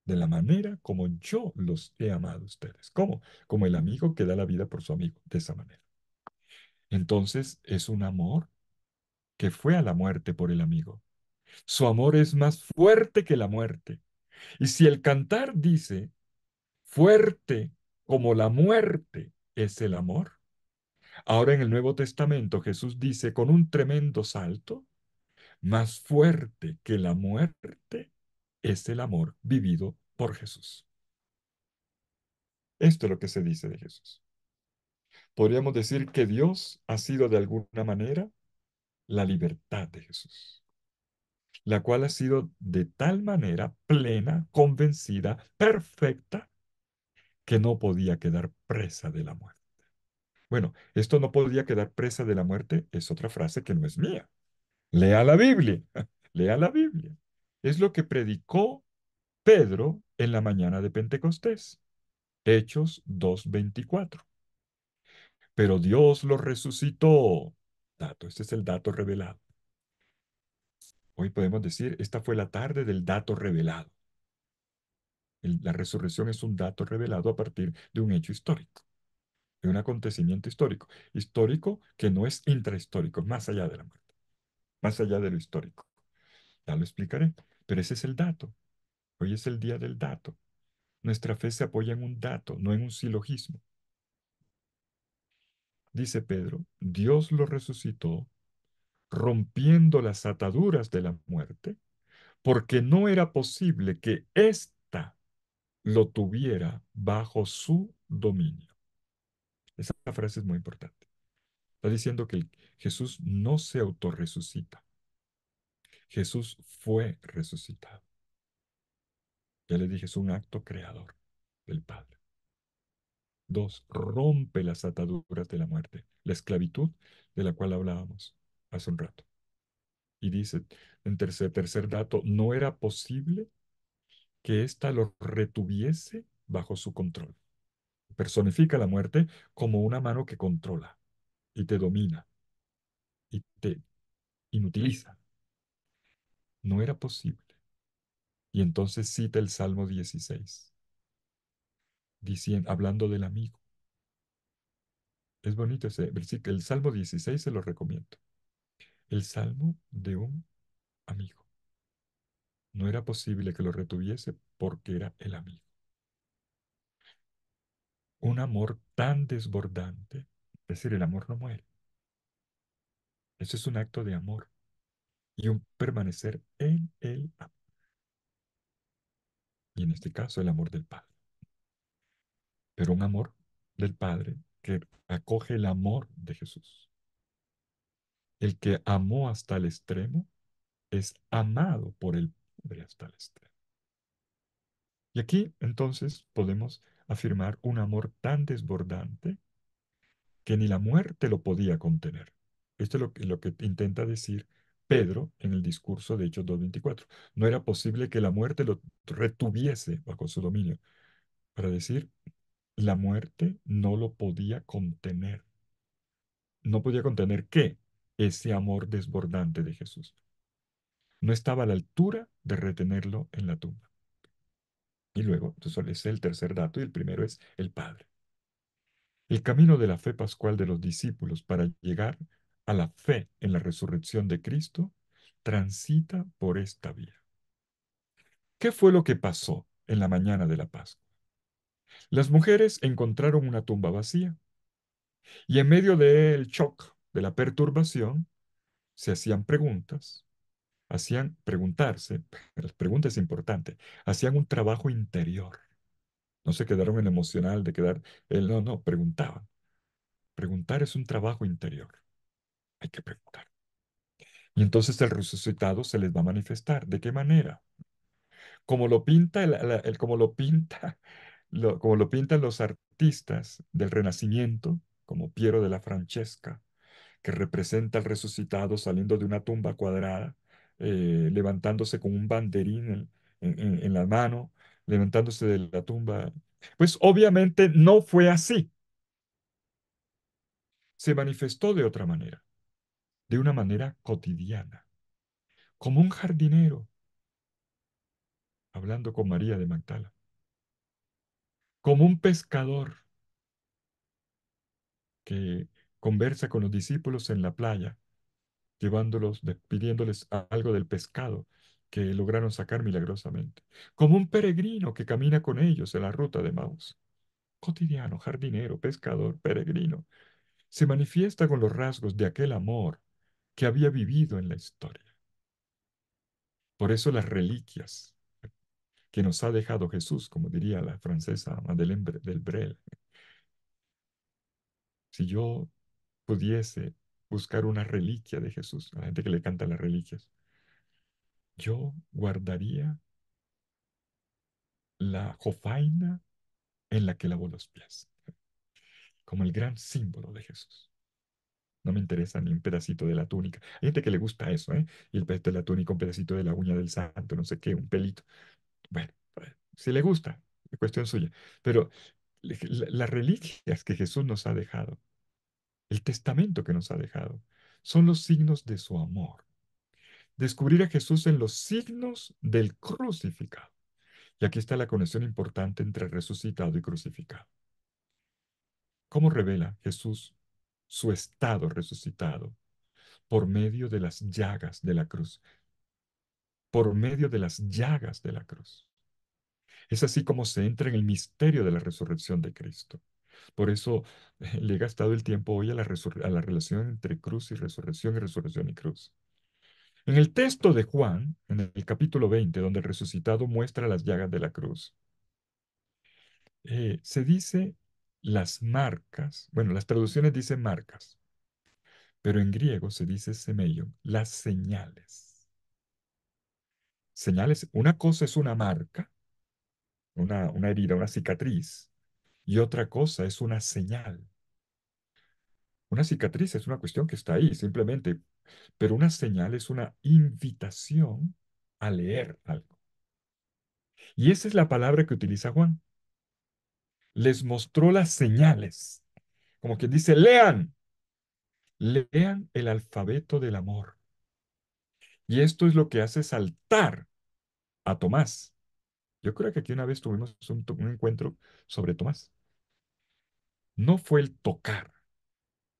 de la manera como yo los he amado a ustedes. ¿Cómo? Como el amigo que da la vida por su amigo, de esa manera. Entonces es un amor que fue a la muerte por el amigo. Su amor es más fuerte que la muerte. Y si el cantar dice, fuerte como la muerte es el amor, ahora en el Nuevo Testamento Jesús dice con un tremendo salto, más fuerte que la muerte es el amor vivido por Jesús. Esto es lo que se dice de Jesús. Podríamos decir que Dios ha sido de alguna manera la libertad de Jesús, la cual ha sido de tal manera plena, convencida, perfecta, que no podía quedar presa de la muerte. Bueno, esto no podía quedar presa de la muerte es otra frase que no es mía. Lea la Biblia, lea la Biblia. Es lo que predicó Pedro en la mañana de Pentecostés, Hechos 2:24. Pero Dios lo resucitó. Este es el dato revelado. Hoy podemos decir, esta fue la tarde del dato revelado. La resurrección es un dato revelado a partir de un hecho histórico, de un acontecimiento histórico. Histórico que no es intrahistórico, más allá de la muerte, más allá de lo histórico. Ya lo explicaré, pero ese es el dato. Hoy es el día del dato. Nuestra fe se apoya en un dato, no en un silogismo. Dice Pedro, Dios lo resucitó rompiendo las ataduras de la muerte, porque no era posible que ésta lo tuviera bajo su dominio. frase es muy importante. Está diciendo que Jesús no se autorresucita. Jesús fue resucitado. Ya le dije, es un acto creador del Padre. Dos, rompe las ataduras de la muerte, la esclavitud de la cual hablábamos hace un rato. Y dice, en tercer dato, no era posible que ésta lo retuviese bajo su control. Personifica la muerte como una mano que controla y te domina y te inutiliza. No era posible. Y entonces cita el Salmo 16, diciendo, hablando del amigo. Es bonito ese versículo. El Salmo 16 se lo recomiendo. El Salmo de un amigo. No era posible que lo retuviese porque era el amigo. Un amor tan desbordante. Es decir, el amor no muere. Eso es un acto de amor y un permanecer en el amor. Y en este caso, el amor del Padre. Pero un amor del Padre que acoge el amor de Jesús. El que amó hasta el extremo es amado por el Padre hasta el extremo. Y aquí entonces podemos afirmar un amor tan desbordante que ni la muerte lo podía contener. Esto es lo que intenta decir Pedro en el discurso de Hechos 2:24. No era posible que la muerte lo retuviese bajo su dominio. Para decir, la muerte no lo podía contener. No podía contener ¿qué? Ese amor desbordante de Jesús. No estaba a la altura de retenerlo en la tumba. Y luego, entonces, ese es el tercer dato y el primero es el Padre. El camino de la fe pascual de los discípulos para llegar a la fe en la resurrección de Cristo transita por esta vía. ¿Qué fue lo que pasó en la mañana de la Pascua? Las mujeres encontraron una tumba vacía y en medio del shock, de la perturbación, se hacían preguntas, hacían preguntarse, las preguntas es importante, hacían un trabajo interior. No se quedaron en lo emocional de quedar, no, no, preguntaban. Preguntar es un trabajo interior. Hay que preguntar. Y entonces el resucitado se les va a manifestar. ¿De qué manera? Como lo pinta como lo pinta, como lo pintan los artistas del Renacimiento, como Piero de la Francesca, que representa al resucitado saliendo de una tumba cuadrada, levantándose con un banderín en la mano, levantándose de la tumba. Pues obviamente no fue así. Se manifestó de otra manera, de una manera cotidiana, como un jardinero hablando con María de Magdala, como un pescador que conversa con los discípulos en la playa, llevándolos, pidiéndoles algo del pescado que lograron sacar milagrosamente, como un peregrino que camina con ellos en la ruta de Maús. Cotidiano, jardinero, pescador, peregrino, se manifiesta con los rasgos de aquel amor que había vivido en la historia. Por eso las reliquias que nos ha dejado Jesús, como diría la francesa Madeleine Delbrel, si yo pudiese buscar una reliquia de Jesús, a la gente que le canta las reliquias, yo guardaría la jofaina en la que lavó los pies, como el gran símbolo de Jesús. No me interesa ni un pedacito de la túnica. Hay gente que le gusta eso, ¿eh? Y el pez de la túnica, un pedacito de la uña del santo, no sé qué, un pelito. Bueno, si le gusta, es cuestión suya. Pero las reliquias que Jesús nos ha dejado, el testamento que nos ha dejado, son los signos de su amor. Descubrir a Jesús en los signos del crucificado. Y aquí está la conexión importante entre resucitado y crucificado. ¿Cómo revela Jesús su estado resucitado? Por medio de las llagas de la cruz. Por medio de las llagas de la cruz. Es así como se entra en el misterio de la resurrección de Cristo. Por eso le he gastado el tiempo hoy a a la relación entre cruz y resurrección y cruz. En el texto de Juan, en el capítulo 20, donde el resucitado muestra las llagas de la cruz, se dice las marcas, bueno, las traducciones dicen marcas, pero en griego se dice semeion, las señales. Señales, una cosa es una marca, una herida, una cicatriz, y otra cosa es una señal. Una cicatriz es una cuestión que está ahí, simplemente, pero una señal es una invitación a leer algo. Y esa es la palabra que utiliza Juan. Les mostró las señales, como quien dice, lean, lean el alfabeto del amor. Y esto es lo que hace saltar a Tomás. Yo creo que aquí una vez tuvimos un encuentro sobre Tomás. No fue el tocar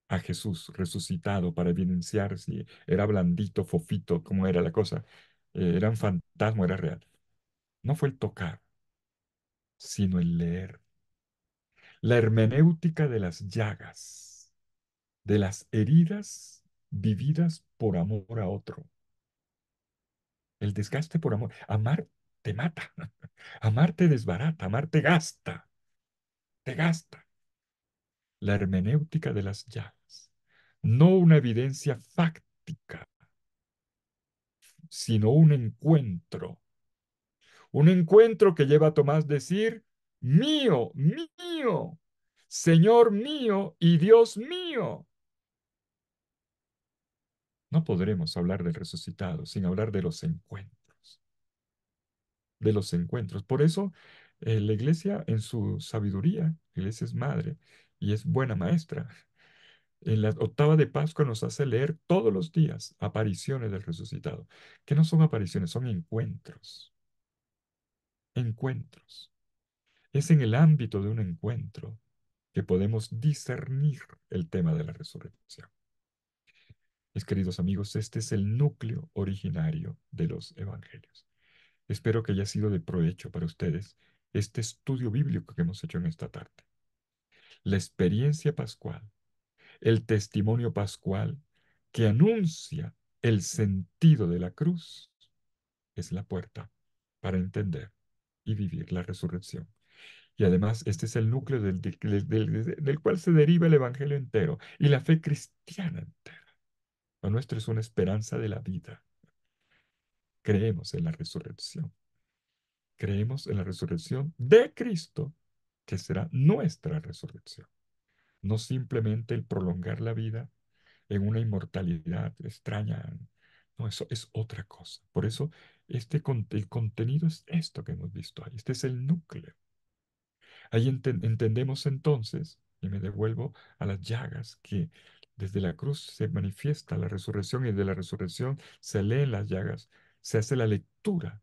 a Jesús resucitado para evidenciar si era blandito, fofito, cómo era la cosa. Era un fantasma, era real. No fue el tocar, sino el leer. La hermenéutica de las llagas, de las heridas vividas por amor a otro. El desgaste por amor. Amar te mata. Amar te desbarata. Amar te gasta. Te gasta. La hermenéutica de las llagas. No una evidencia fáctica, sino un encuentro. Un encuentro que lleva a Tomás a decir, mío, mío, Señor mío y Dios mío. No podremos hablar del resucitado sin hablar de los encuentros, de los encuentros. Por eso la iglesia en su sabiduría, la iglesia es madre y es buena maestra. En la octava de Pascua nos hace leer todos los días apariciones del resucitado, que no son apariciones, son encuentros, encuentros. Es en el ámbito de un encuentro que podemos discernir el tema de la resurrección. Mis queridos amigos, este es el núcleo originario de los evangelios. Espero que haya sido de provecho para ustedes este estudio bíblico que hemos hecho en esta tarde. La experiencia pascual, el testimonio pascual que anuncia el sentido de la cruz, es la puerta para entender y vivir la resurrección. Y además, este es el núcleo del cual se deriva el evangelio entero y la fe cristiana entera. Lo nuestro es una esperanza de la vida. Creemos en la resurrección. Creemos en la resurrección de Cristo, que será nuestra resurrección. No simplemente el prolongar la vida en una inmortalidad extraña. No, eso es otra cosa. Por eso, el contenido es esto que hemos visto ahí. Este es el núcleo. Ahí entendemos entonces, y me devuelvo a las llagas, que desde la cruz se manifiesta la resurrección y de la resurrección se leen las llagas, se hace la lectura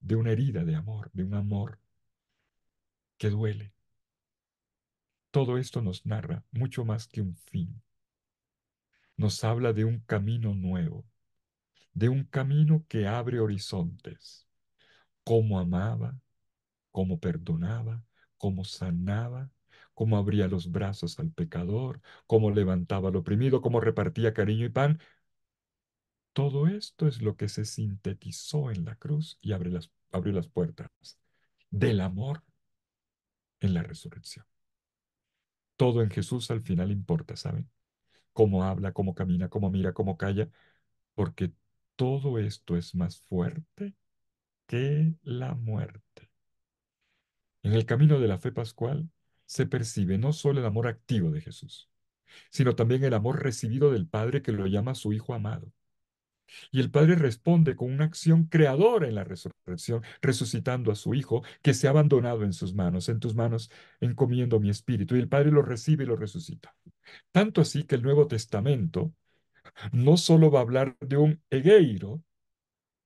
de una herida de amor, de un amor que duele. Todo esto nos narra mucho más que un fin. Nos habla de un camino nuevo, de un camino que abre horizontes. Cómo amaba, cómo perdonaba, cómo sanaba, cómo abría los brazos al pecador, cómo levantaba al oprimido, cómo repartía cariño y pan. Todo esto es lo que se sintetizó en la cruz y abrió las puertas del amor en la resurrección. Todo en Jesús al final importa, ¿saben? Cómo habla, cómo camina, cómo mira, cómo calla, porque todo esto es más fuerte que la muerte. En el camino de la fe pascual se percibe no solo el amor activo de Jesús, sino también el amor recibido del Padre que lo llama su Hijo amado. Y el Padre responde con una acción creadora en la resurrección, resucitando a su Hijo que se ha abandonado en sus manos. En tus manos encomiendo mi espíritu. Y el Padre lo recibe y lo resucita. Tanto así que el Nuevo Testamento no solo va a hablar de un egeiro,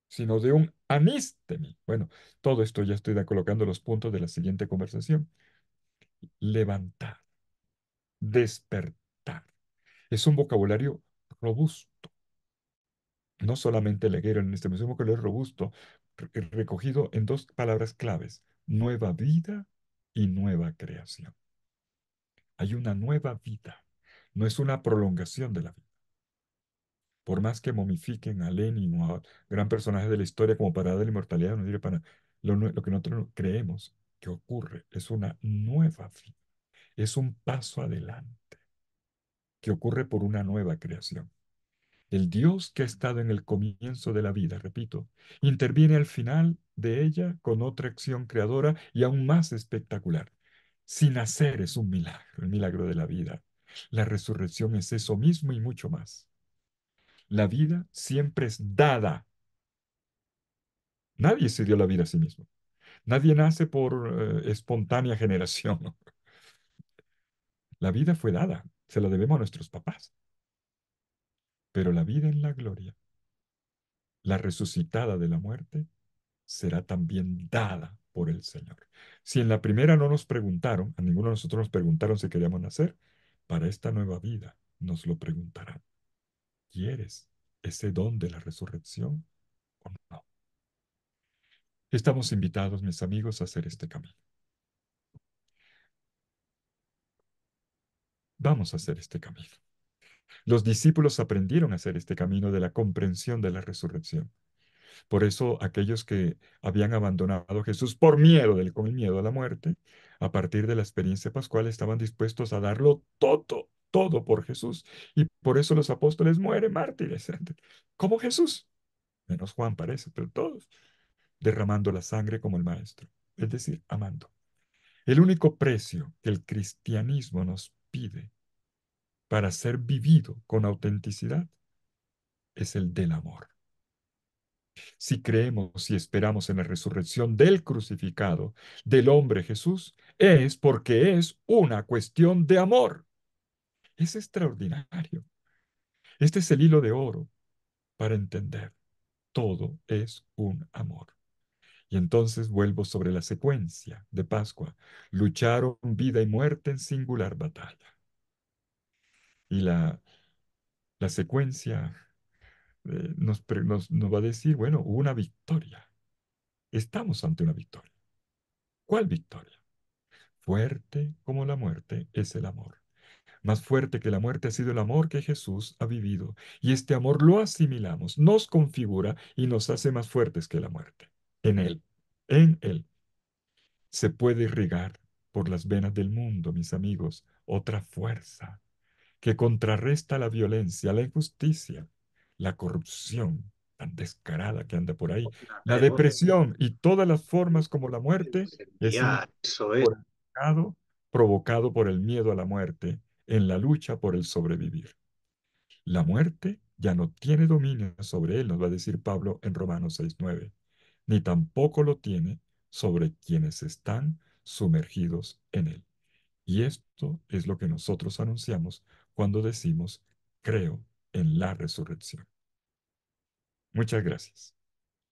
sino de un anistemi. Bueno, todo esto ya estoy colocando los puntos de la siguiente conversación. Levantar, despertar. Es un vocabulario robusto. No solamente leguero en este mismo vocabulario robusto, recogido en dos palabras claves, nueva vida y nueva creación. Hay una nueva vida, no es una prolongación de la vida. Por más que momifiquen a Lenin o a gran personaje de la historia como para dar la inmortalidad, no sirve para lo que nosotros creemos que ocurre es una nueva vida. es un paso adelante que ocurre por una nueva creación. El Dios que ha estado en el comienzo de la vida, repito, interviene al final de ella con otra acción creadora y aún más espectacular. Sin hacer es un milagro, el milagro de la vida. La resurrección es eso mismo y mucho más. La vida siempre es dada. Nadie se dio la vida a sí mismo. Nadie nace por espontánea generación. La vida fue dada, se la debemos a nuestros papás. Pero la vida en la gloria, la resucitada de la muerte, será también dada por el Señor. Si en la primera no nos preguntaron, a ninguno de nosotros nos preguntaron si queríamos nacer, para esta nueva vida nos lo preguntarán. ¿Quieres ese don de la resurrección o no? Estamos invitados, mis amigos, a hacer este camino. Vamos a hacer este camino. Los discípulos aprendieron a hacer este camino de la comprensión de la resurrección. Por eso aquellos que habían abandonado a Jesús por miedo con el miedo a la muerte, a partir de la experiencia pascual estaban dispuestos a darlo todo, todo por Jesús. Y por eso los apóstoles mueren mártires, como Jesús, menos Juan parece, pero todos, derramando la sangre como el Maestro, es decir, amando. El único precio que el cristianismo nos pide para ser vivido con autenticidad es el del amor. Si creemos y esperamos en la resurrección del crucificado, del hombre Jesús, es porque es una cuestión de amor. Es extraordinario. Este es el hilo de oro para entender. Todo es un amor. Y entonces vuelvo sobre la secuencia de Pascua. Lucharon vida y muerte en singular batalla. Y la secuencia nos va a decir, bueno, hubo una victoria. Estamos ante una victoria. ¿Cuál victoria? Fuerte como la muerte es el amor. Más fuerte que la muerte ha sido el amor que Jesús ha vivido. Y este amor lo asimilamos, nos configura y nos hace más fuertes que la muerte. En Él se puede irrigar por las venas del mundo, mis amigos, otra fuerza que contrarresta la violencia, la injusticia, la corrupción tan descarada que anda por ahí, la depresión y todas las formas como la muerte es Sentía eso, por el pecado provocado por el miedo a la muerte en la lucha por el sobrevivir. La muerte ya no tiene dominio sobre él, nos va a decir Pablo en Romanos 6:9, ni tampoco lo tiene sobre quienes están sumergidos en él. Y esto es lo que nosotros anunciamos cuando decimos, creo en la resurrección. Muchas gracias.